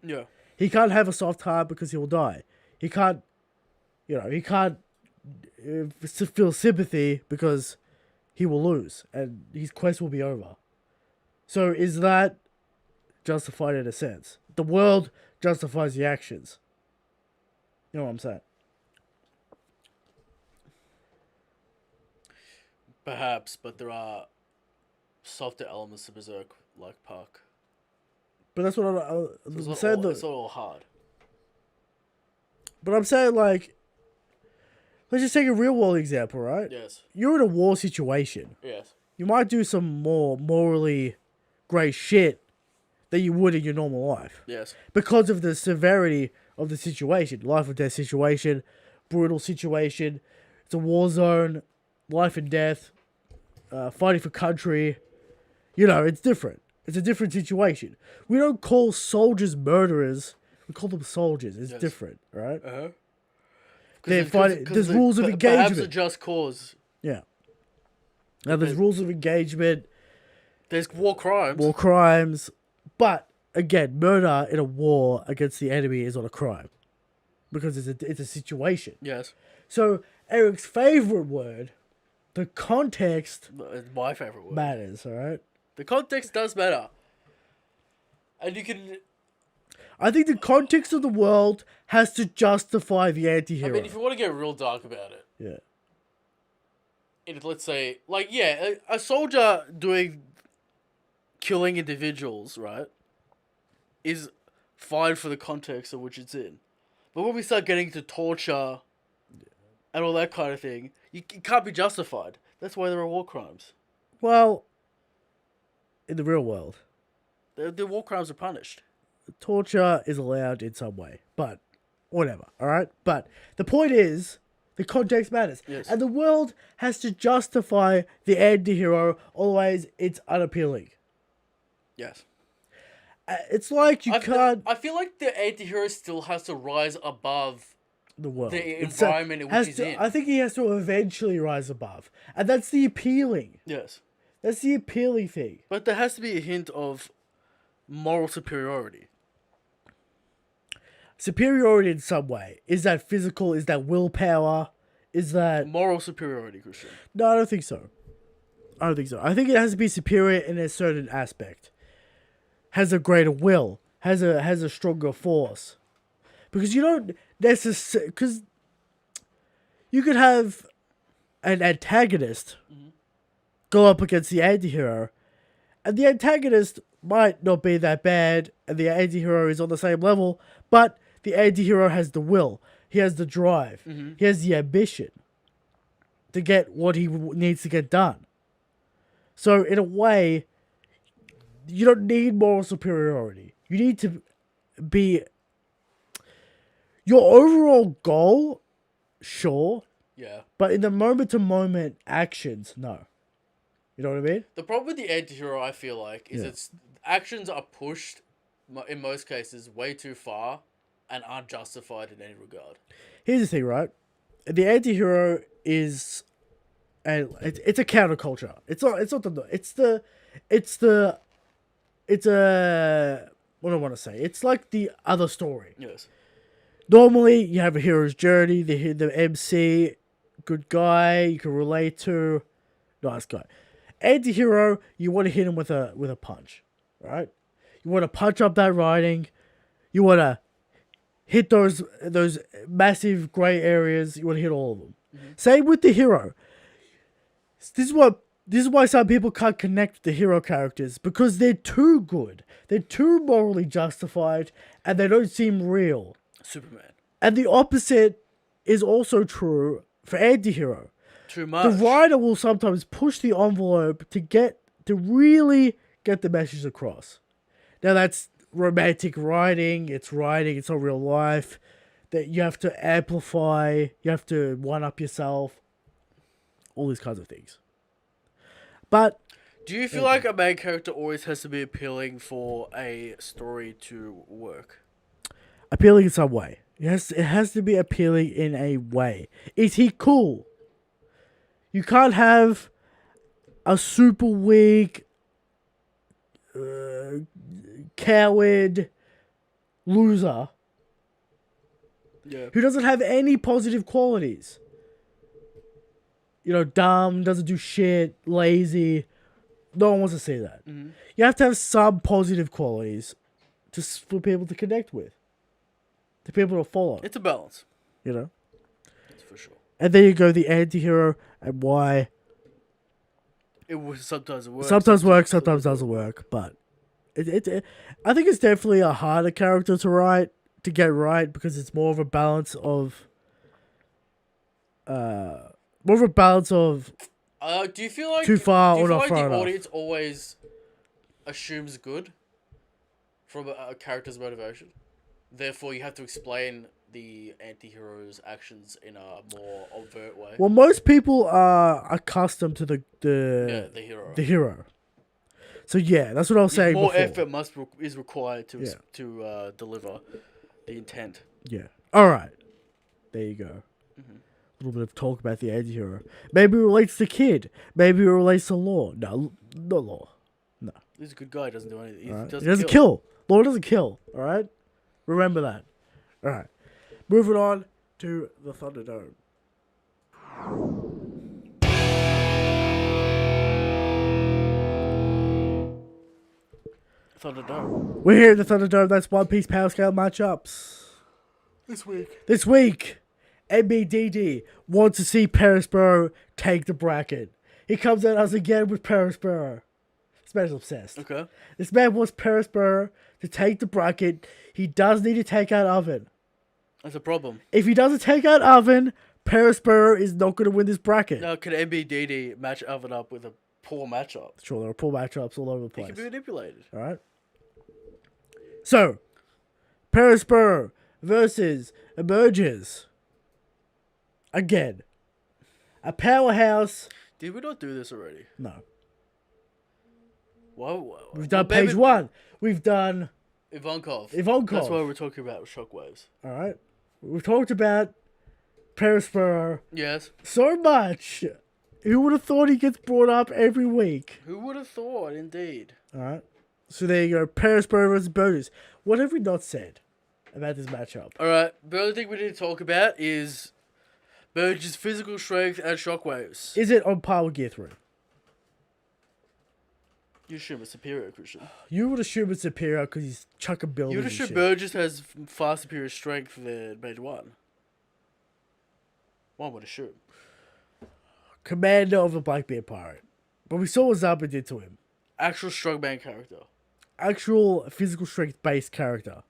[SPEAKER 1] Yeah.
[SPEAKER 2] He can't have a soft heart because he will die. He can't feel sympathy because he will lose and his quest will be over. So is that justified in a sense? The world justifies the actions. You know what I'm saying?
[SPEAKER 1] Perhaps, but there are softer elements to Berserk, like Park.
[SPEAKER 2] But that's what I'm saying.
[SPEAKER 1] It's not all hard.
[SPEAKER 2] But I'm saying, like, let's just take a real world example, right?
[SPEAKER 1] Yes.
[SPEAKER 2] You're in a war situation.
[SPEAKER 1] Yes.
[SPEAKER 2] You might do some more morally great shit than you would in your normal life.
[SPEAKER 1] Yes.
[SPEAKER 2] Because of the severity of the situation. Life or death situation. Brutal situation. It's a war zone. Life and death. Fighting for country. It's different. It's a different situation. We don't call soldiers murderers. We call them soldiers. It's different, right?
[SPEAKER 1] Uh-huh.
[SPEAKER 2] They're fighting. There's rules of engagement.
[SPEAKER 1] Perhaps a just cause.
[SPEAKER 2] Yeah. Now there's rules of engagement.
[SPEAKER 1] There's war crimes.
[SPEAKER 2] War crimes. But again, murder in a war against the enemy is not a crime. Because it's a situation.
[SPEAKER 1] Yes.
[SPEAKER 2] So Eric's favorite word, the context,
[SPEAKER 1] it's my favorite word.
[SPEAKER 2] Matters, alright?
[SPEAKER 1] The context does matter. And you can...
[SPEAKER 2] I think the context of the world has to justify the anti-hero.
[SPEAKER 1] I mean, if you want to get real dark about it.
[SPEAKER 2] Yeah.
[SPEAKER 1] let's say, like, yeah, a soldier killing individuals, right, is fine for the context of which it's in. But when we start getting to torture and all that kind of thing, it can't be justified. That's why there are war crimes.
[SPEAKER 2] Well, in the real world,
[SPEAKER 1] The war crimes are punished.
[SPEAKER 2] torture is allowed in some way, but whatever, alright? But the point is, the context matters.
[SPEAKER 1] Yes.
[SPEAKER 2] And the world has to justify the anti-hero, otherwise it's unappealing.
[SPEAKER 1] Yes.
[SPEAKER 2] It's like you can't...
[SPEAKER 1] I feel like the anti-hero still has to rise above
[SPEAKER 2] the world.
[SPEAKER 1] the environment in which he's in.
[SPEAKER 2] I think he has to eventually rise above. And that's the appealing.
[SPEAKER 1] Yes.
[SPEAKER 2] That's the appealing thing.
[SPEAKER 1] But there has to be a hint of moral superiority.
[SPEAKER 2] Superiority in some way. Is that physical? Is that willpower? Is that...
[SPEAKER 1] Moral superiority, Christian.
[SPEAKER 2] No, I don't think so. I think it has to be superior in a certain aspect. Has a greater will. Has a stronger force. Because you don't necessarily... Because you could have an antagonist go up against the anti-hero, and the antagonist might not be that bad, and the anti-hero is on the same level, but the anti-hero has the will. He has the drive. He has the ambition to get what he needs to get done. So, in a way, you don't need moral superiority. You need to be... Your overall goal, sure,
[SPEAKER 1] Yeah.
[SPEAKER 2] but in the moment-to-moment actions, no. You know what I mean?
[SPEAKER 1] The problem with the anti-hero, I feel like, is its actions are pushed, in most cases, way too far and aren't justified in any regard.
[SPEAKER 2] Here's the thing, right? The anti-hero is... It's a counterculture. It's what do I want to say? It's like the other story.
[SPEAKER 1] Yes.
[SPEAKER 2] Normally, you have a hero's journey, the MC, good guy, you can relate to, nice guy. Anti-hero, you want to hit him with a punch, right? You want to punch up that writing, you want to hit those massive grey areas, you want to hit all of them. Same with the hero. This is why some people can't connect with the hero characters, because they're too good, they're too morally justified, and they don't seem real.
[SPEAKER 1] Superman.
[SPEAKER 2] And the opposite is also true for anti-hero.
[SPEAKER 1] Too much.
[SPEAKER 2] The writer will sometimes push the envelope to really get the message across. Now that's romantic writing, it's not real life. That you have to amplify, you have to one-up yourself. All these kinds of things. But...
[SPEAKER 1] Do you feel like a main character always has to be appealing for a story to work?
[SPEAKER 2] Appealing in some way. It has to be appealing in a way. Is he cool? You can't have a super weak, coward loser who doesn't have any positive qualities. You know, dumb, doesn't do shit, lazy. No one wants to see that. You have to have some positive qualities just for people to connect with. To people to follow.
[SPEAKER 1] It's a balance.
[SPEAKER 2] You know?
[SPEAKER 1] That's for sure.
[SPEAKER 2] And then you go the anti-hero and why.
[SPEAKER 1] Sometimes it works.
[SPEAKER 2] Sometimes works, sometimes doesn't work. But I think it's definitely a harder character to get right, because it's more of a balance of... do
[SPEAKER 1] you feel like
[SPEAKER 2] too far or not
[SPEAKER 1] like
[SPEAKER 2] far
[SPEAKER 1] the
[SPEAKER 2] enough?
[SPEAKER 1] audience always assumes good from a character's motivation? Therefore, you have to explain the anti-hero's actions in a more overt way.
[SPEAKER 2] Well, most people are accustomed to the
[SPEAKER 1] hero.
[SPEAKER 2] The hero. So yeah, that's what I was saying
[SPEAKER 1] More
[SPEAKER 2] before.
[SPEAKER 1] effort is required to deliver the intent.
[SPEAKER 2] Yeah. All right. There you go. A little bit of talk about the anti-hero. Maybe it relates to Kid. Maybe it relates to Law. No, not Law. No.
[SPEAKER 1] He's a good guy. He doesn't do anything. He
[SPEAKER 2] He doesn't kill. Law doesn't kill. All right? Remember that. All right. Moving on to the Thunderdome.
[SPEAKER 1] Thunderdome.
[SPEAKER 2] We're here at the Thunderdome. That's One Piece Power Scale matchups.
[SPEAKER 1] This week.
[SPEAKER 2] This week, MBDD wants to see Perisborough take the bracket. He comes at us again with Perisborough. This man's obsessed.
[SPEAKER 1] Okay.
[SPEAKER 2] This man wants Perisborough to take the bracket. He does need to take out Oven.
[SPEAKER 1] That's a problem.
[SPEAKER 2] If he doesn't take out Oven, Perisborough is not going to win this bracket.
[SPEAKER 1] Now, can MBDD match Oven up with a poor matchup?
[SPEAKER 2] Sure, there are poor matchups all over the place.
[SPEAKER 1] He can be manipulated.
[SPEAKER 2] All right. So, Perisborough versus Emerges. Again. A powerhouse.
[SPEAKER 1] Did we not do this already?
[SPEAKER 2] No.
[SPEAKER 1] Whoa.
[SPEAKER 2] We've done page 1. We've done
[SPEAKER 1] Ivankov.
[SPEAKER 2] Ivankov.
[SPEAKER 1] That's why we're talking about Shockwaves.
[SPEAKER 2] All right. We've talked about Perisborough
[SPEAKER 1] Yes.
[SPEAKER 2] so much. Who would have thought he gets brought up every week?
[SPEAKER 1] Who would have thought, indeed.
[SPEAKER 2] All right. So there you go. Perisborough versus Burgess. What have we not said about this matchup?
[SPEAKER 1] All right. The only thing we need to talk about is Burge's physical strength and Shockwaves.
[SPEAKER 2] Is it on par with Gear 3?
[SPEAKER 1] You assume it's superior, Christian.
[SPEAKER 2] You would assume it's superior because he's chucking buildings.
[SPEAKER 1] You would assume Burgess has far superior strength than Mage 1. One would assume.
[SPEAKER 2] Commander of the Blackbeard Pirate. But we saw what Zaba did to him.
[SPEAKER 1] Actual strongman character.
[SPEAKER 2] Actual physical strength based character.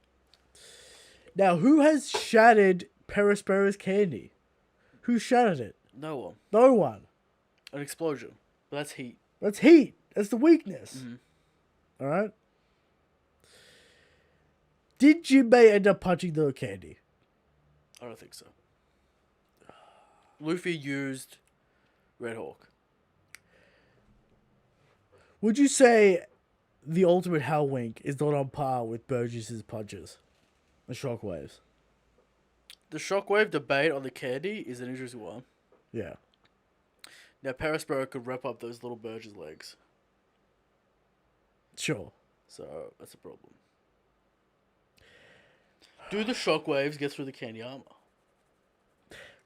[SPEAKER 2] Now, who has shattered Perisborough's candy? Who shattered it?
[SPEAKER 1] No one.
[SPEAKER 2] No one.
[SPEAKER 1] An explosion. But that's heat.
[SPEAKER 2] That's heat. That's the weakness.
[SPEAKER 1] Mm-hmm.
[SPEAKER 2] Alright? Did Jinbei end up punching the candy?
[SPEAKER 1] I don't think so. Luffy used Red Hawk.
[SPEAKER 2] Would you say the ultimate Hell Wink is not on par with Burgess's punches? The shockwaves?
[SPEAKER 1] The Shockwave debate on the candy is an interesting one.
[SPEAKER 2] Yeah.
[SPEAKER 1] Now, Perisborough could wrap up those little Burgess legs.
[SPEAKER 2] Sure.
[SPEAKER 1] So, that's a problem. Do the Shockwaves get through the candy armor?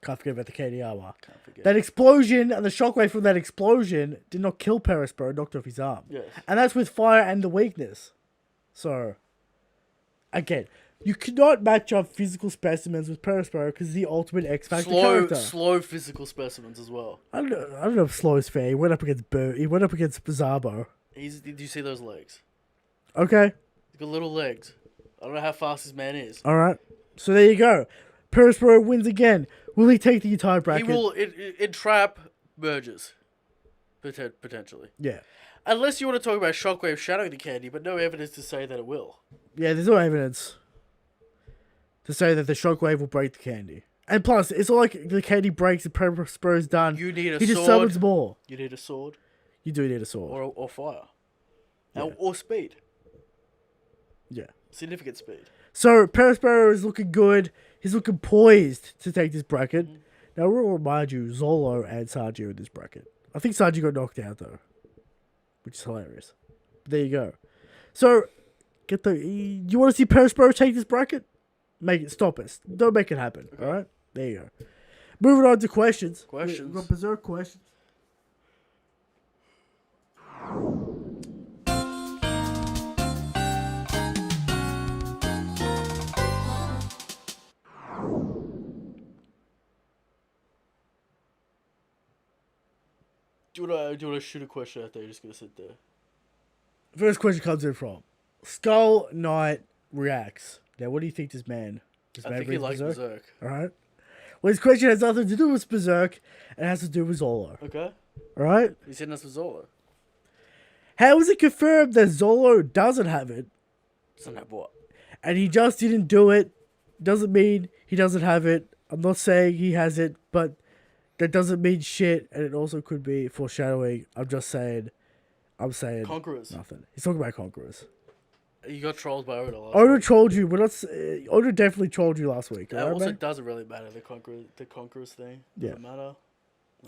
[SPEAKER 2] Can't forget about the candy armor.
[SPEAKER 1] Can't forget.
[SPEAKER 2] That explosion and the shockwave from that explosion did not kill Perisborough, knocked off his arm.
[SPEAKER 1] Yes.
[SPEAKER 2] And that's with fire and the weakness. So, again, you cannot match up physical specimens with Perisborough because he's the ultimate X Factor character.
[SPEAKER 1] Slow physical specimens as well.
[SPEAKER 2] I don't know if Slow is fair. He went up against Bizarro.
[SPEAKER 1] Did you see those legs?
[SPEAKER 2] Okay.
[SPEAKER 1] He's got little legs. I don't know how fast this man is.
[SPEAKER 2] Alright. So there you go. Perisborough wins again. Will he take the entire bracket?
[SPEAKER 1] He will entrap Burgess. Potentially.
[SPEAKER 2] Yeah.
[SPEAKER 1] Unless you want to talk about Shockwave shattering the candy, but no evidence to say that it will.
[SPEAKER 2] Yeah, there's no evidence to say that the shockwave will break the candy. And plus, it's not like the candy breaks and Perisborough's done.
[SPEAKER 1] You need a sword.
[SPEAKER 2] He just summons more.
[SPEAKER 1] You need a sword.
[SPEAKER 2] You do need a sword.
[SPEAKER 1] Or fire.
[SPEAKER 2] Yeah.
[SPEAKER 1] Or speed.
[SPEAKER 2] Yeah.
[SPEAKER 1] Significant speed.
[SPEAKER 2] So, Perisborough is looking good. He's looking poised to take this bracket. Now, we'll remind you, Zolo and Sanji in this bracket. I think Sanji got knocked out, though. Which is hilarious. But there you go. So, you want to see Perisborough take this bracket? Stop it. Don't make it happen. Okay. Alright? There you go. Moving on to questions. We've got Berserk questions.
[SPEAKER 1] Do you want to shoot a question out there? You're just going to sit there.
[SPEAKER 2] First question comes in from Skull Knight Reacts. Now, what do you think this man...
[SPEAKER 1] I think he likes Berserk.
[SPEAKER 2] Alright. Well, his question has nothing to do with Berserk. It has to do with Zolo.
[SPEAKER 1] Okay.
[SPEAKER 2] Alright?
[SPEAKER 1] He's hitting us with Zolo.
[SPEAKER 2] How is it confirmed that Zolo doesn't have it?
[SPEAKER 1] Doesn't have what?
[SPEAKER 2] And he just didn't do it. Doesn't mean he doesn't have it. I'm not saying he has it, but that doesn't mean shit. And it also could be foreshadowing. I'm saying
[SPEAKER 1] Conquerors.
[SPEAKER 2] nothing. He's talking about Conquerors.
[SPEAKER 1] You got trolled by Oda last
[SPEAKER 2] Oda
[SPEAKER 1] week.
[SPEAKER 2] trolled you. We're not. Oda definitely trolled you last week.
[SPEAKER 1] That also
[SPEAKER 2] man?
[SPEAKER 1] doesn't really matter. The Conquerors thing. Doesn't matter.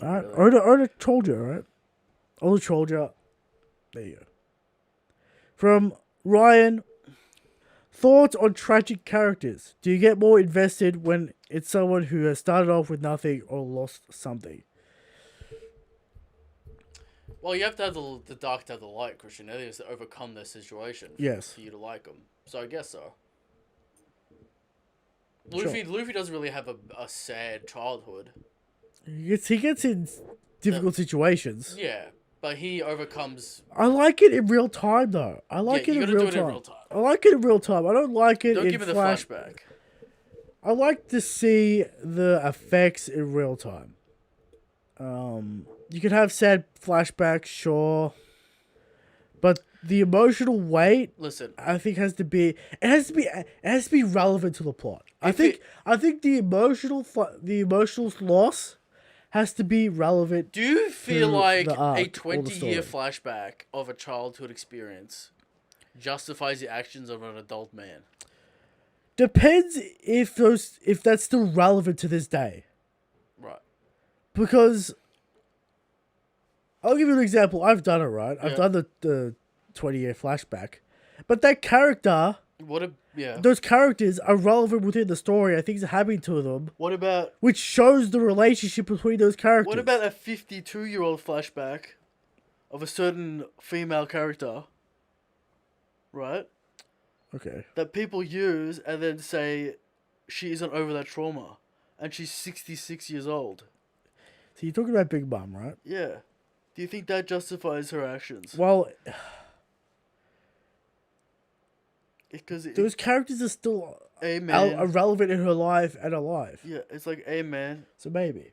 [SPEAKER 2] Alright.
[SPEAKER 1] Really.
[SPEAKER 2] Oda trolled you, alright? Oda trolled you. There you go. From Ryan. Thoughts on tragic characters. Do you get more invested when it's someone who has started off with nothing or lost something?
[SPEAKER 1] Well, you have to have the dark to have the light, Christian. I think it's to overcome their situation.
[SPEAKER 2] Yes.
[SPEAKER 1] For you to like them. So I guess so. Luffy doesn't really have a sad childhood.
[SPEAKER 2] He gets in difficult situations.
[SPEAKER 1] Yeah, but he overcomes.
[SPEAKER 2] I like it in real time though. I like
[SPEAKER 1] Yeah,
[SPEAKER 2] it
[SPEAKER 1] you
[SPEAKER 2] in
[SPEAKER 1] gotta
[SPEAKER 2] real
[SPEAKER 1] do it in
[SPEAKER 2] time.
[SPEAKER 1] real time.
[SPEAKER 2] I like it in real time. I don't like it
[SPEAKER 1] Don't
[SPEAKER 2] in
[SPEAKER 1] give me the
[SPEAKER 2] flash.
[SPEAKER 1] flashback.
[SPEAKER 2] I like to see the effects in real time. You can have sad flashbacks, sure, but the emotional weight,
[SPEAKER 1] Listen,
[SPEAKER 2] I think, has to be relevant to the plot. I think the emotional loss has to be relevant.
[SPEAKER 1] do you feel
[SPEAKER 2] to
[SPEAKER 1] like
[SPEAKER 2] the arc
[SPEAKER 1] a
[SPEAKER 2] or the
[SPEAKER 1] 20-year
[SPEAKER 2] story.
[SPEAKER 1] flashback of a childhood experience justifies the actions of an adult man?
[SPEAKER 2] Depends if that's still relevant to this day.
[SPEAKER 1] Right.
[SPEAKER 2] Because I'll give you an example. I've done it, right? I've
[SPEAKER 1] Yeah.
[SPEAKER 2] done the 20-year flashback. But that character,
[SPEAKER 1] Yeah.
[SPEAKER 2] those characters are relevant within the story and things are happening to them,
[SPEAKER 1] What about
[SPEAKER 2] which shows the relationship between those characters.
[SPEAKER 1] what about a 52-year-old flashback of a certain female character? Right?
[SPEAKER 2] Okay.
[SPEAKER 1] That people use and then say she isn't over that trauma and she's 66 years old.
[SPEAKER 2] So you're talking about Big Mom, right?
[SPEAKER 1] Yeah. Do you think that justifies her actions?
[SPEAKER 2] Well,
[SPEAKER 1] Because
[SPEAKER 2] those characters are still
[SPEAKER 1] are
[SPEAKER 2] relevant in her life and alive.
[SPEAKER 1] Yeah, it's like man.
[SPEAKER 2] So maybe.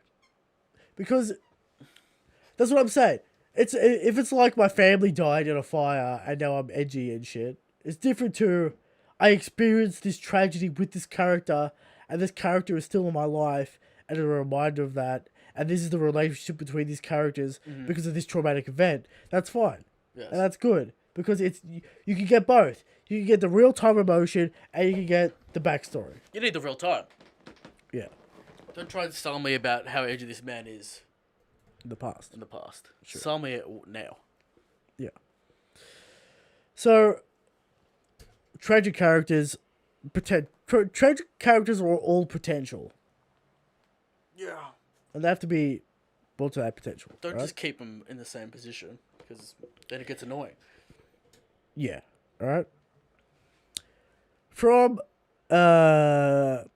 [SPEAKER 2] Because that's what I'm saying. If it's like my family died in a fire and now I'm edgy and shit, it's different to I experienced this tragedy with this character and this character is still in my life and a reminder of that and this is the relationship between these characters because of this traumatic event. That's fine.
[SPEAKER 1] Yes.
[SPEAKER 2] And that's good because you can get both. You can get the real time emotion and you can get the backstory.
[SPEAKER 1] You need the real time.
[SPEAKER 2] Yeah.
[SPEAKER 1] Don't try to sell me about how edgy this man is
[SPEAKER 2] In the past.
[SPEAKER 1] in the past.
[SPEAKER 2] Sure.
[SPEAKER 1] Sell me it now.
[SPEAKER 2] Yeah. So, tragic characters, tragic characters are all potential,
[SPEAKER 1] Yeah.
[SPEAKER 2] and they have to be brought to that potential.
[SPEAKER 1] Don't
[SPEAKER 2] right?
[SPEAKER 1] just keep them in the same position because then it gets annoying.
[SPEAKER 2] Yeah. All right. From Manga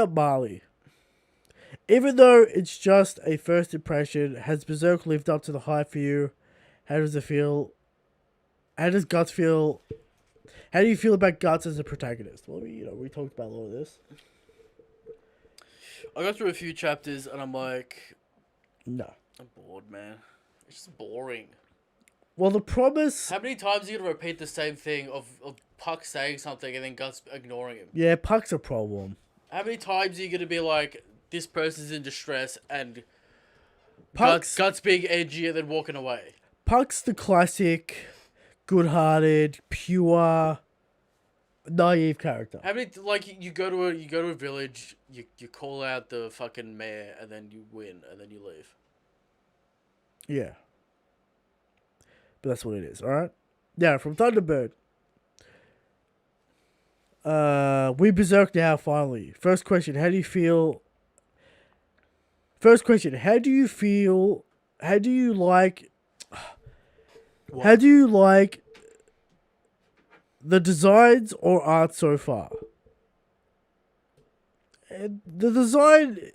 [SPEAKER 2] Bali. Even though it's just a first impression, has Berserk lived up to the hype for you? How does it feel? How does Guts feel? How do you feel about Guts as a protagonist? Well, we talked about all of this.
[SPEAKER 1] I got through a few chapters and I'm like,
[SPEAKER 2] No.
[SPEAKER 1] I'm bored, man. It's just boring.
[SPEAKER 2] Well, the promise...
[SPEAKER 1] How many times are you going to repeat the same thing of Puck saying something and then Guts ignoring him?
[SPEAKER 2] Yeah, Puck's a problem.
[SPEAKER 1] How many times are you going to be like, this person's in distress and Guts being edgy and then walking away?
[SPEAKER 2] Puck's the classic, good-hearted, pure, naive character.
[SPEAKER 1] How many, like, you go to a village, you call out the fucking mayor and then you win and then you leave.
[SPEAKER 2] Yeah. But that's what it is, alright? Now, from Thunderbird. We Berserk now, finally. First question, how do you feel... First question, how do you feel... How do you like... What? How do you like the designs or art so far? And the design...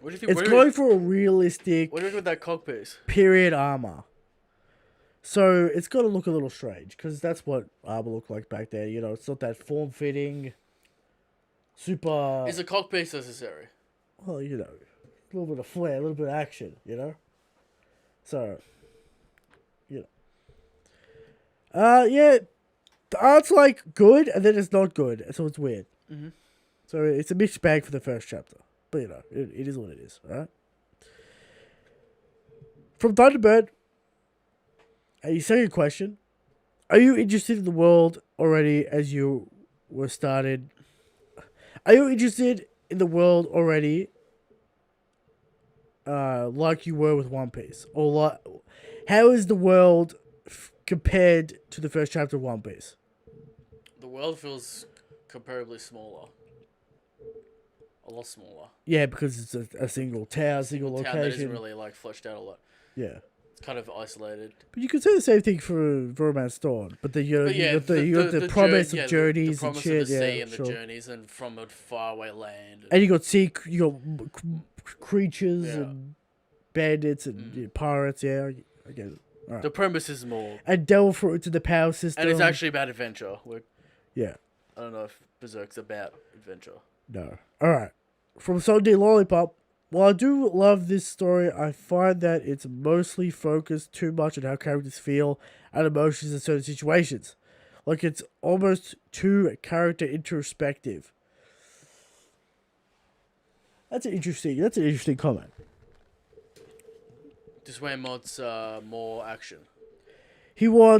[SPEAKER 1] What do you think?
[SPEAKER 2] It's going for a realistic...
[SPEAKER 1] What do you think with that cockpiece?
[SPEAKER 2] Period armor. So it's got to look a little strange because that's what armor looked like back there. You know, it's not that form-fitting, super...
[SPEAKER 1] Is a cockpiece necessary?
[SPEAKER 2] Well, you know, a little bit of flair, a little bit of action, you know? So, you know. Yeah, the art's like good and then it's not good, so it's weird.
[SPEAKER 1] Mm-hmm.
[SPEAKER 2] So it's a mixed bag for the first chapter. But, you know, it is what it is, alright? From Thunderbird, your second question. Are you interested in the world already as you were started? Are you interested in the world already like you were with One Piece? Or how is the world compared to the first chapter of One Piece?
[SPEAKER 1] The world feels comparably smaller. A lot smaller.
[SPEAKER 2] Yeah, because it's a single town, single
[SPEAKER 1] Town
[SPEAKER 2] location.
[SPEAKER 1] that isn't really like fleshed out a lot.
[SPEAKER 2] Yeah.
[SPEAKER 1] It's kind of isolated.
[SPEAKER 2] But you could say the same thing for Romance Dawn. But then
[SPEAKER 1] But yeah,
[SPEAKER 2] you got the promise of journeys
[SPEAKER 1] the
[SPEAKER 2] and
[SPEAKER 1] promise
[SPEAKER 2] shit.
[SPEAKER 1] of the sea and
[SPEAKER 2] sure.
[SPEAKER 1] the journeys and from a faraway land.
[SPEAKER 2] And you got creatures and bandits and pirates. Yeah, I get it. Right.
[SPEAKER 1] The premise is more,
[SPEAKER 2] and delve into the power system.
[SPEAKER 1] and it's actually about adventure.
[SPEAKER 2] Yeah.
[SPEAKER 1] I don't know if Berserk's about adventure.
[SPEAKER 2] No. All right. From Sunday Lollipop. While I do love this story, I find that it's mostly focused too much on how characters feel and emotions in certain situations. Like it's almost too character introspective. That's an interesting comment.
[SPEAKER 1] This way wants more action.
[SPEAKER 2] I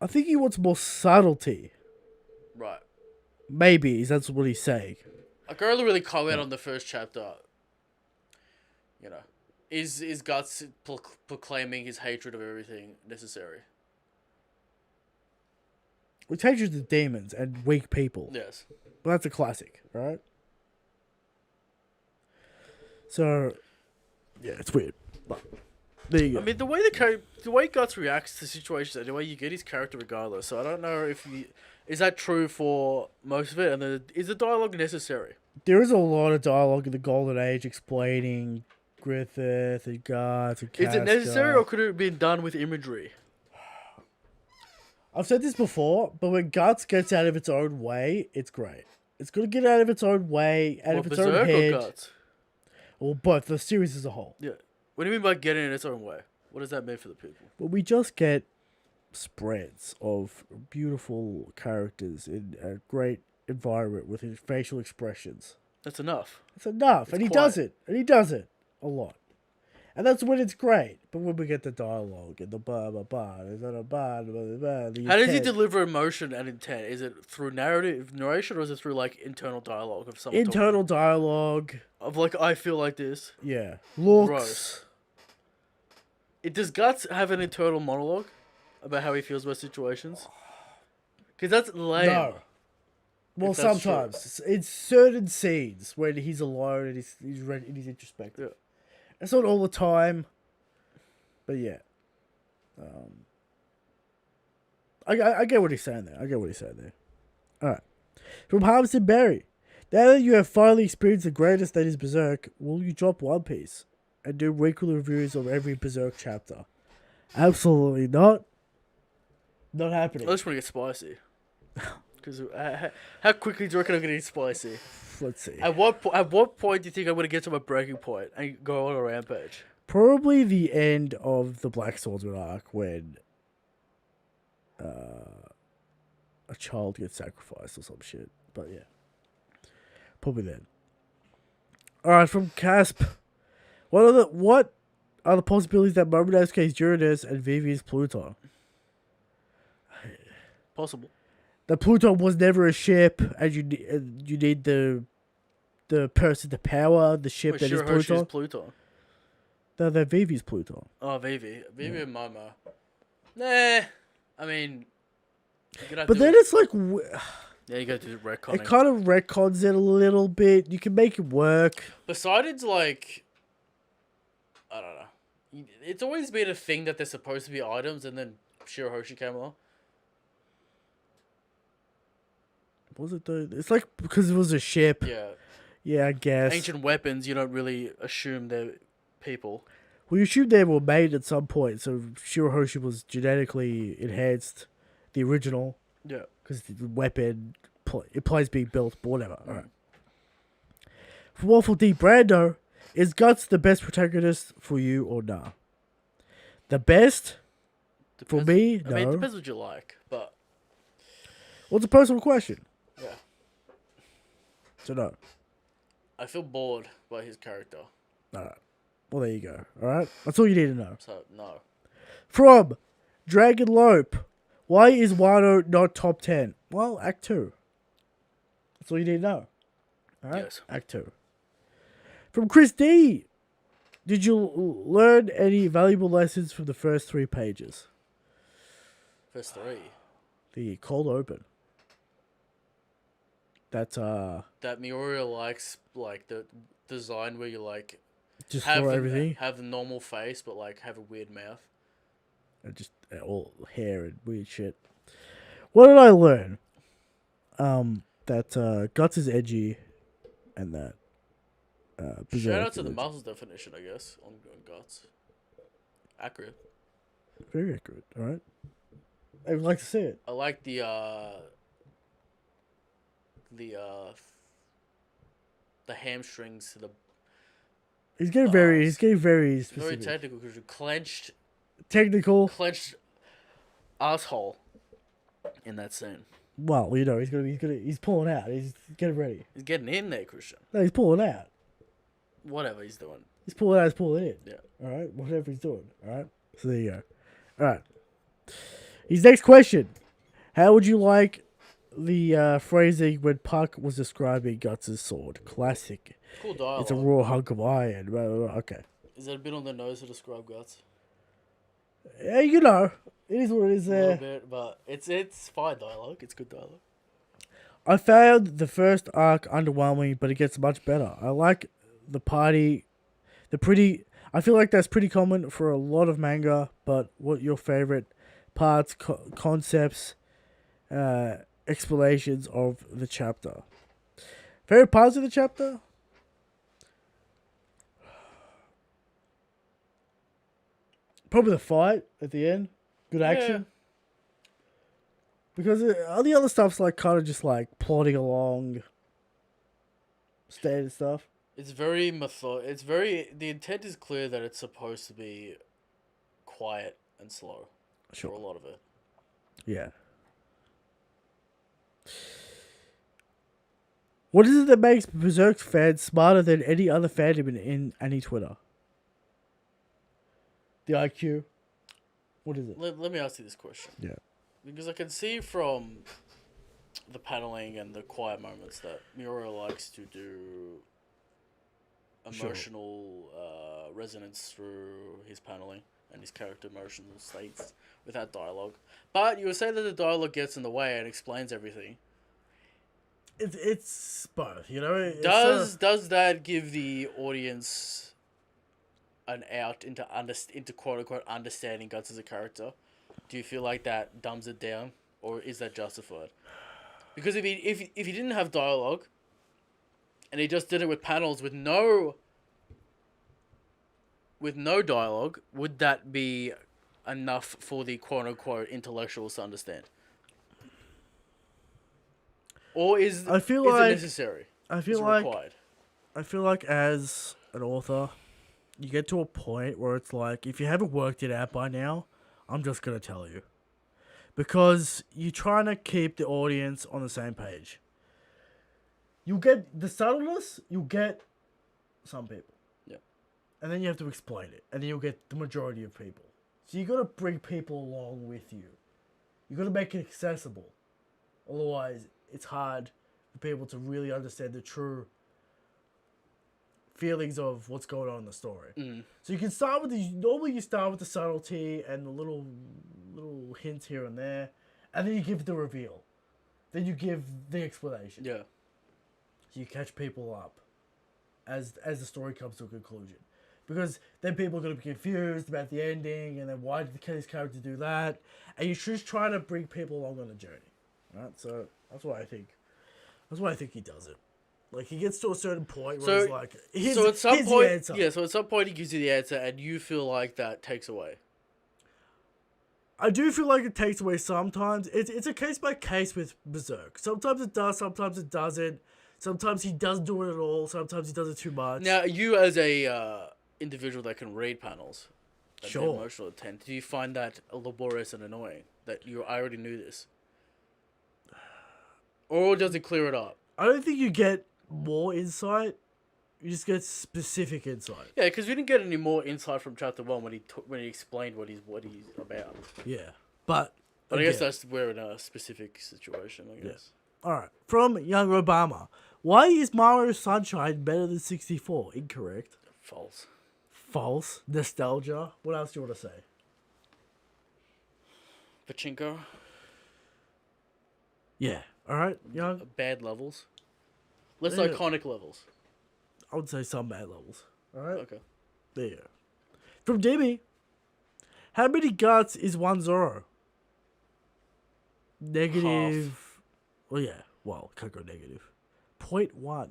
[SPEAKER 2] think he wants more subtlety.
[SPEAKER 1] Right.
[SPEAKER 2] Maybe that's what he's saying.
[SPEAKER 1] I can only really comment on the first chapter. You know, is Guts proclaiming his hatred of everything necessary?
[SPEAKER 2] Which hatred of demons and weak people.
[SPEAKER 1] Yes.
[SPEAKER 2] But that's a classic, right? So, yeah, it's weird. But there you go.
[SPEAKER 1] I mean, the way Guts reacts to situations, and the way you get his character regardless. So I don't know if is that true for most of it, and is the dialogue necessary?
[SPEAKER 2] There is a lot of dialogue in the Golden Age explaining Griffith and Guts and Casca.
[SPEAKER 1] Is it necessary, or could it have been done with imagery?
[SPEAKER 2] I've said this before, but when Guts gets out of its own way, it's great. It's gonna get out of its own way, out of its own head. Or Guts? Or both, the series as a whole.
[SPEAKER 1] Yeah. What do you mean by getting in its own way? What does that mean for the people?
[SPEAKER 2] Well, we just get spreads of beautiful characters in a great environment with his facial expressions.
[SPEAKER 1] That's enough.
[SPEAKER 2] It's enough. And he does it. And he does it a lot. And that's when it's great. But when we get the dialogue and the
[SPEAKER 1] how does he deliver emotion and intent? Is it through narration, or is it through like internal dialogue of someone?
[SPEAKER 2] Internal dialogue
[SPEAKER 1] of like, I feel like this.
[SPEAKER 2] Yeah. Looks.
[SPEAKER 1] Gross. Does Guts have an internal monologue about how he feels about situations? Because that's lame.
[SPEAKER 2] No. Well, sometimes. It's certain scenes when he's alone and he's introspective. Yeah. It's not all the time. But yeah. I get what he's saying there. Alright. From Harvested Berry. Now that you have finally experienced the greatest that is Berserk, will you drop One Piece and do weekly reviews of every Berserk chapter? Absolutely not. Not happening.
[SPEAKER 1] I just want to get spicy. Because how quickly do you reckon I'm going to get spicy?
[SPEAKER 2] Let's see.
[SPEAKER 1] At what point do you think I'm going to get to my breaking point and go on a rampage?
[SPEAKER 2] Probably the end of the Black Swordsman arc when a child gets sacrificed or some shit. But yeah. Probably then. Alright, from Casp. What are the possibilities that Momonosuke's Uranus and Vivi's Pluton?
[SPEAKER 1] Possible.
[SPEAKER 2] The Pluton was never a ship, and you need the person to power the ship that is Pluton.
[SPEAKER 1] Pluton.
[SPEAKER 2] No, they're Vivi's Pluton.
[SPEAKER 1] Oh, Vivi and Momo. Nah, I mean.
[SPEAKER 2] But then it's like.
[SPEAKER 1] Yeah, you gotta do the retconning.
[SPEAKER 2] It kind of retcons it a little bit. You can make it work.
[SPEAKER 1] Poseidon's like. I don't know. It's always been a thing that they're supposed to be items, and then Shirahoshi came along.
[SPEAKER 2] Was it though? It's like because it was a ship.
[SPEAKER 1] Yeah.
[SPEAKER 2] Yeah, I guess.
[SPEAKER 1] Ancient weapons, you don't really assume they're people.
[SPEAKER 2] Well, you assume they were made at some point, so Shirahoshi was genetically enhanced, the original.
[SPEAKER 1] Yeah.
[SPEAKER 2] Because the weapon implies being built, but whatever. Alright. For Waffle D. Brando, is Guts the best protagonist for you or nah? The best? For me, no.
[SPEAKER 1] I mean, it depends what you like, but.
[SPEAKER 2] Well, it's a personal question.
[SPEAKER 1] Yeah.
[SPEAKER 2] So no.
[SPEAKER 1] I feel bored by his character.
[SPEAKER 2] Alright. Well, there you go. Alright? That's all you need to know.
[SPEAKER 1] So, no.
[SPEAKER 2] From Dragon Lope. Why is Wano not top 10? Well, Act 2. That's all you need to know. Alright?
[SPEAKER 1] Yes.
[SPEAKER 2] Act 2. From Chris D. Did you learn any valuable lessons from the first 3 pages?
[SPEAKER 1] First 3?
[SPEAKER 2] The cold open. That's
[SPEAKER 1] that Miura likes like the design where you like
[SPEAKER 2] Just
[SPEAKER 1] have
[SPEAKER 2] for
[SPEAKER 1] the,
[SPEAKER 2] everything.
[SPEAKER 1] have the normal face, but like have a weird mouth.
[SPEAKER 2] And just all hair and weird shit. What did I learn? That Guts is edgy, and that
[SPEAKER 1] Shout
[SPEAKER 2] Berserk
[SPEAKER 1] out to
[SPEAKER 2] is
[SPEAKER 1] the
[SPEAKER 2] edgy.
[SPEAKER 1] muscles definition, I guess, on Guts. Accurate.
[SPEAKER 2] Very accurate. All right. I would like to see it.
[SPEAKER 1] I like the uh the hamstrings to the
[SPEAKER 2] He's getting
[SPEAKER 1] bars.
[SPEAKER 2] very
[SPEAKER 1] Very
[SPEAKER 2] specific.
[SPEAKER 1] technical because you
[SPEAKER 2] Technical.
[SPEAKER 1] clenched asshole in that scene.
[SPEAKER 2] Well, you know, he's pulling out. He's getting ready.
[SPEAKER 1] He's getting in there, Christian.
[SPEAKER 2] No, he's pulling out.
[SPEAKER 1] Whatever he's doing.
[SPEAKER 2] He's pulling out. He's pulling in.
[SPEAKER 1] Yeah.
[SPEAKER 2] All right. Whatever he's doing. All right. So there you go. All right. His next question: how would you like the phrasing when Puck was describing Guts' sword? Classic.
[SPEAKER 1] Cool dialogue.
[SPEAKER 2] It's a raw hunk of iron. Blah, blah, blah. Okay.
[SPEAKER 1] Is that a bit on the nose to describe Guts?
[SPEAKER 2] Yeah, you know, it is what it is.
[SPEAKER 1] A little bit, but it's fine dialogue. It's good dialogue.
[SPEAKER 2] I found the first arc underwhelming, but it gets much better. I like the party, I feel like that's pretty common for a lot of manga. But what your favorite parts, concepts, explanations of the chapter? Favorite parts of the chapter? Probably the fight at the end. Good action. Because all the other stuff's like kind of just like plodding along, standard stuff.
[SPEAKER 1] It's very It's very. The intent is clear that it's supposed to be quiet and slow.
[SPEAKER 2] Sure.
[SPEAKER 1] For a lot of it.
[SPEAKER 2] Yeah. What is it that makes Berserk fans smarter than any other fandom in any Twitter? The IQ? What is it?
[SPEAKER 1] Let me ask you this question.
[SPEAKER 2] Yeah.
[SPEAKER 1] Because I can see from the paneling and the quiet moments that Miura likes to do emotional resonance through his paneling and his character emotional states without dialogue. But you were saying that the dialogue gets in the way and explains everything.
[SPEAKER 2] It's both, you know?
[SPEAKER 1] Does that give the audience an out into quote unquote understanding Guts as a character? Do you feel like that dumbs it down, or is that justified? Because if he didn't have dialogue, and he just did it with panels with no dialogue, would that be enough for the quote unquote intellectuals to understand? Or is it necessary?
[SPEAKER 2] I feel like as an author, you get to a point where it's like, if you haven't worked it out by now, I'm just going to tell you. Because you're trying to keep the audience on the same page. You'll get the subtleness, you'll get some people.
[SPEAKER 1] Yeah.
[SPEAKER 2] And then you have to explain it. And then you'll get the majority of people. So you got to bring people along with you. You got to make it accessible. Otherwise, it's hard for people to really understand the true feelings of what's going on in the story.
[SPEAKER 1] Mm.
[SPEAKER 2] So you can start with normally you start with the subtlety and the little hints here and there, and then you give the reveal. Then you give the explanation.
[SPEAKER 1] Yeah.
[SPEAKER 2] So you catch people up as the story comes to a conclusion. Because then people are going to be confused about the ending, and then why did this character do that? And you're just trying to bring people along on a journey. Right? So that's why I think he does it. Like, he gets to a certain point where he's like, here's the answer.
[SPEAKER 1] Yeah, so at some point he gives you the answer and you feel like that takes away.
[SPEAKER 2] I do feel like it takes away sometimes. It's a case by case with Berserk. Sometimes it does, sometimes it doesn't. Sometimes he doesn't do it at all, sometimes he does it too much.
[SPEAKER 1] Now, you as a individual that can read panels,
[SPEAKER 2] sure,
[SPEAKER 1] emotional intent, do you find that laborious and annoying? That I already knew this? Or does it clear it up?
[SPEAKER 2] I don't think you get more insight. You just get specific insight.
[SPEAKER 1] Yeah, because we didn't get any more insight from chapter 1 when he explained what he's about.
[SPEAKER 2] Yeah, but
[SPEAKER 1] I guess we're in a specific situation. I guess.
[SPEAKER 2] Yeah. All right, from Young Obama, why is Mario Sunshine better than 64? Incorrect. False. Nostalgia. What else do you want to say?
[SPEAKER 1] Pachinko.
[SPEAKER 2] Yeah. All right, Young.
[SPEAKER 1] Bad levels. Less iconic levels.
[SPEAKER 2] I would say some bad levels. Alright?
[SPEAKER 1] Okay.
[SPEAKER 2] There you go. From Demi, how many guts is one Zoro? Negative. Well, yeah. Well, can't go negative. 0.1.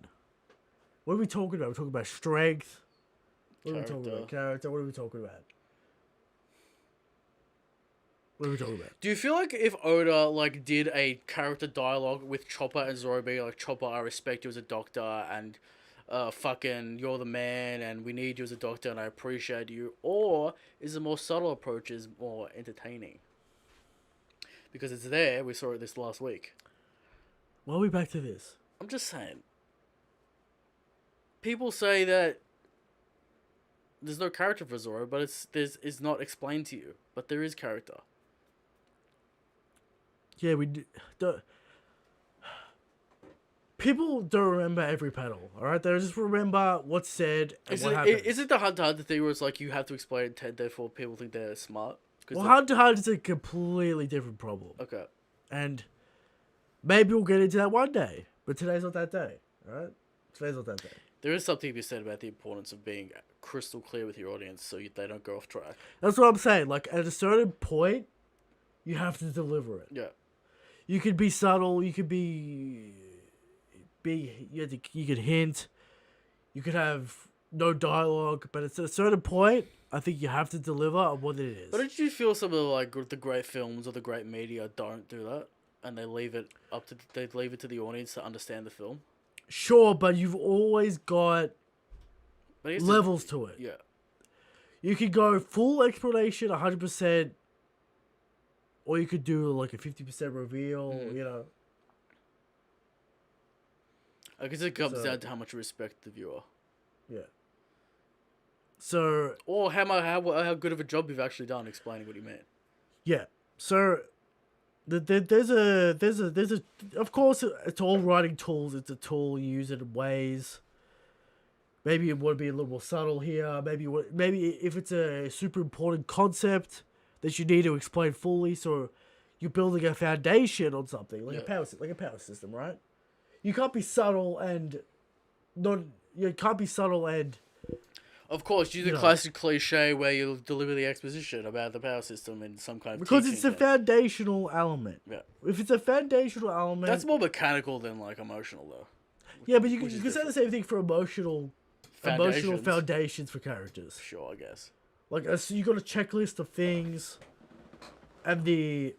[SPEAKER 2] What are we talking about? We're talking about strength. What are we talking about? Character. What are we talking about? What are we talking about?
[SPEAKER 1] Do you feel like if Oda like did a character dialogue with Chopper and Zoro being like, Chopper, I respect you as a doctor, and fucking you're the man, and we need you as a doctor, and I appreciate you, or is the more subtle approach is more entertaining? Because it's there. We saw it this last week.
[SPEAKER 2] Why are we back to this?
[SPEAKER 1] I'm just saying. People say that there's no character for Zoro, but it's not explained to you. But there is character.
[SPEAKER 2] Yeah, people don't remember every panel, alright? They just remember what's said and what happens.
[SPEAKER 1] Is it the Hunter x Hunter thing where it's like you have to explain it 10, therefore people think they're smart?
[SPEAKER 2] Well, Hunter x Hunter is a completely different problem.
[SPEAKER 1] Okay.
[SPEAKER 2] And maybe we'll get into that one day. But today's not that day, alright? Today's not that day.
[SPEAKER 1] There is something to be said about the importance of being crystal clear with your audience so they don't go off track.
[SPEAKER 2] That's what I'm saying. Like, at a certain point, you have to deliver it.
[SPEAKER 1] Yeah.
[SPEAKER 2] You could be subtle. You could you could hint. You could have no dialogue. But at a certain point, I think you have to deliver on what it is.
[SPEAKER 1] But don't you feel some of the great films or the great media don't do that? And they leave it to the audience to understand the film?
[SPEAKER 2] Sure, but you've always got levels to it.
[SPEAKER 1] Yeah.
[SPEAKER 2] You could go full explanation, 100%, or you could do like a 50% reveal, you know.
[SPEAKER 1] I guess it comes down to how much you respect the viewer.
[SPEAKER 2] Yeah. So.
[SPEAKER 1] Or how good of a job you've actually done explaining what you meant.
[SPEAKER 2] Yeah. So. There's a of course it's all writing tools. It's a tool, you use it in ways. Maybe it would be a little more subtle here. Maybe if it's a super important concept that you need to explain fully, so you're building a foundation on something like a power system, right? You can't be subtle and
[SPEAKER 1] Of course, use the classic cliche where you deliver the exposition about the power system in some kind of
[SPEAKER 2] because it's a foundational element.
[SPEAKER 1] Yeah.
[SPEAKER 2] If it's a foundational element,
[SPEAKER 1] that's more mechanical than like emotional, though.
[SPEAKER 2] Yeah, but you can say the same thing for emotional foundations for characters.
[SPEAKER 1] Sure, I guess.
[SPEAKER 2] Like, so you got a checklist of things, and the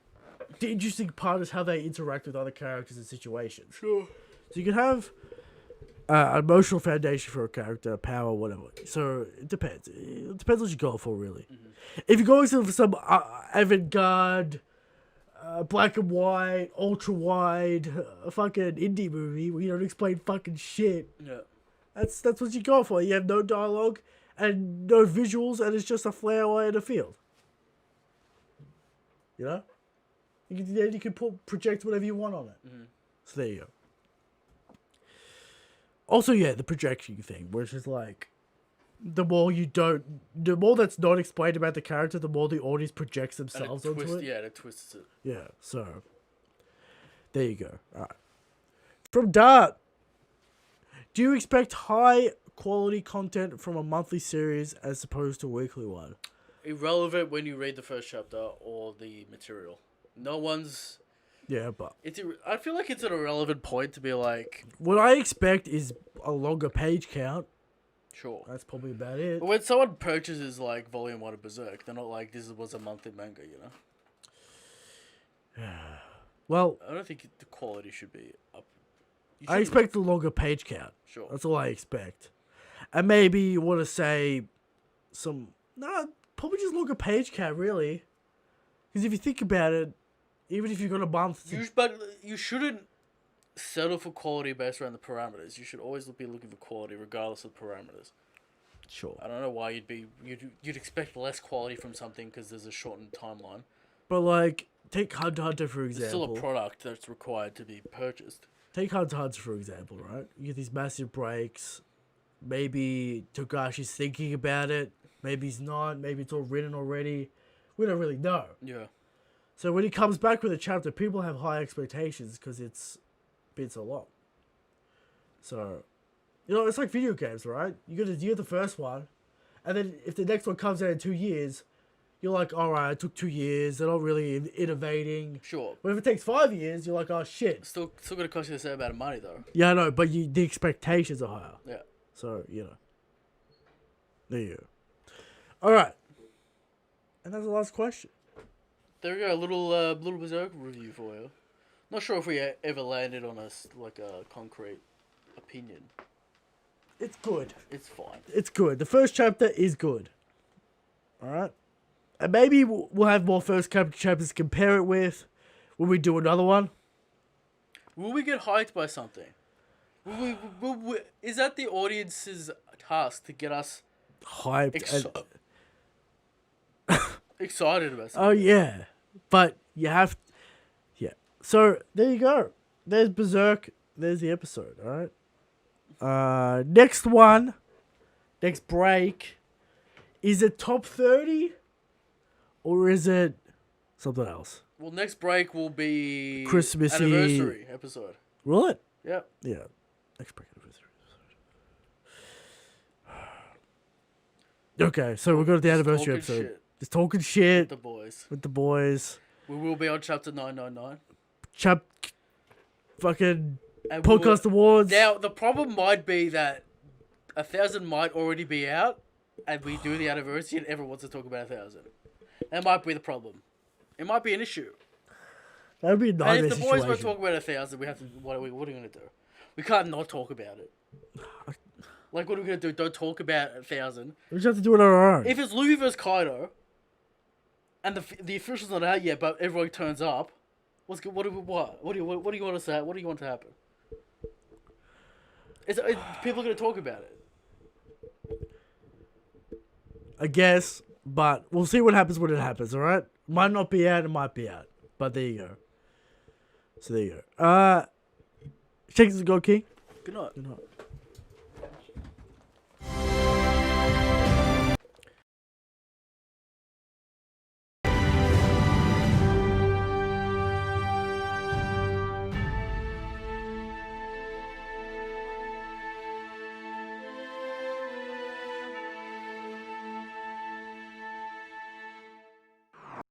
[SPEAKER 2] interesting part is how they interact with other characters and situations.
[SPEAKER 1] Sure.
[SPEAKER 2] So you can have an emotional foundation for a character, power, whatever. So it depends. It depends what you go for, really. Mm-hmm. If you're going for some avant-garde, black and white, ultra wide, fucking indie movie where you don't explain fucking shit.
[SPEAKER 1] Yeah.
[SPEAKER 2] That's what you go for. You have no dialogue and no visuals, and it's just a flower in a field. You know? You can project whatever you want on it. Mm-hmm. So there you go. Also, yeah, the projection thing, which is like, the more that's not explained about the character, the more the audience projects themselves onto it.
[SPEAKER 1] Yeah, it twists it.
[SPEAKER 2] Yeah, so there you go. All right. From Dart, do you expect high quality content from a monthly series as opposed to a weekly one?
[SPEAKER 1] Irrelevant when you read the first chapter or the material. No one's.
[SPEAKER 2] Yeah, but
[SPEAKER 1] I feel like it's an irrelevant point to be like.
[SPEAKER 2] What I expect is a longer page count.
[SPEAKER 1] Sure.
[SPEAKER 2] That's probably about it.
[SPEAKER 1] But when someone purchases like Volume 1 of Berserk, they're not like, this was a monthly manga, you know?
[SPEAKER 2] Well,
[SPEAKER 1] I don't think the quality should be up.
[SPEAKER 2] I expect a longer page count.
[SPEAKER 1] Sure.
[SPEAKER 2] That's all I expect. And maybe you want to say probably just longer page count, really. Because if you think about it, even if you've got a month...
[SPEAKER 1] But you shouldn't settle for quality based around the parameters. You should always be looking for quality regardless of the parameters.
[SPEAKER 2] Sure.
[SPEAKER 1] I don't know why you'd expect less quality from something because there's a shortened timeline.
[SPEAKER 2] But like, take Hunter x Hunter for example.
[SPEAKER 1] It's still a product that's required to be purchased.
[SPEAKER 2] Take Hunter x Hunter for example, right? You get these massive breaks. Maybe Togashi's thinking about it. Maybe he's not. Maybe it's all written already. We don't really know.
[SPEAKER 1] Yeah.
[SPEAKER 2] So when he comes back with a chapter, people have high expectations because it's been so long. So, You know, it's like video games, right? You get the first one, and then if the next one comes out in 2 years, you're like, all right, it took 2 years. They're not really innovating.
[SPEAKER 1] Sure.
[SPEAKER 2] But if it takes 5 years, you're like, oh shit.
[SPEAKER 1] Still gonna cost you the same amount of money though.
[SPEAKER 2] Yeah, I know, but the expectations are higher.
[SPEAKER 1] Yeah.
[SPEAKER 2] So there you go. All right, and that's the last question.
[SPEAKER 1] There we go. A little Berserk review for you. Not sure if we ever landed on a concrete opinion.
[SPEAKER 2] It's good.
[SPEAKER 1] It's fine.
[SPEAKER 2] It's good. The first chapter is good. All right, and maybe we'll have more first chapters to compare it with when we do another one.
[SPEAKER 1] Will we get hyped by something? Is that the audience's task to get us
[SPEAKER 2] Hyped.
[SPEAKER 1] excited about something?
[SPEAKER 2] Oh yeah, but you have, yeah. So there you go. There's Berserk. There's the episode. All right. Next break. Is it top 30, or is it something else?
[SPEAKER 1] Well, next break will be
[SPEAKER 2] Christmassy
[SPEAKER 1] anniversary episode.
[SPEAKER 2] Will it?
[SPEAKER 1] Yep.
[SPEAKER 2] Yeah. Next break anniversary episode. Okay, so we'll go to the anniversary episode.
[SPEAKER 1] Shit.
[SPEAKER 2] Just talking shit
[SPEAKER 1] With the boys. We will be on chapter 999.
[SPEAKER 2] Fucking
[SPEAKER 1] and
[SPEAKER 2] podcast awards.
[SPEAKER 1] Now the problem might be that 1,000 might already be out, and we do the anniversary, and everyone wants to talk about 1,000. That might be the problem. It might be an issue.
[SPEAKER 2] That would be a nightmare
[SPEAKER 1] And if the boys
[SPEAKER 2] situation.
[SPEAKER 1] won't talk about 1,000, we have to. What are we gonna do? We can't not talk about it. Like, what are we gonna do? Don't talk about 1,000.
[SPEAKER 2] We just have to do it on our own.
[SPEAKER 1] If it's Luffy vs Kaido, and the official's not out yet, but everyone turns up, what do you want to say? What do you want to happen? People are gonna talk about it.
[SPEAKER 2] I guess, but we'll see what happens when it happens, alright? Might not be out, it might be out. But there you go. So there you go. Shanks is God King.
[SPEAKER 1] Good night.
[SPEAKER 2] Good night.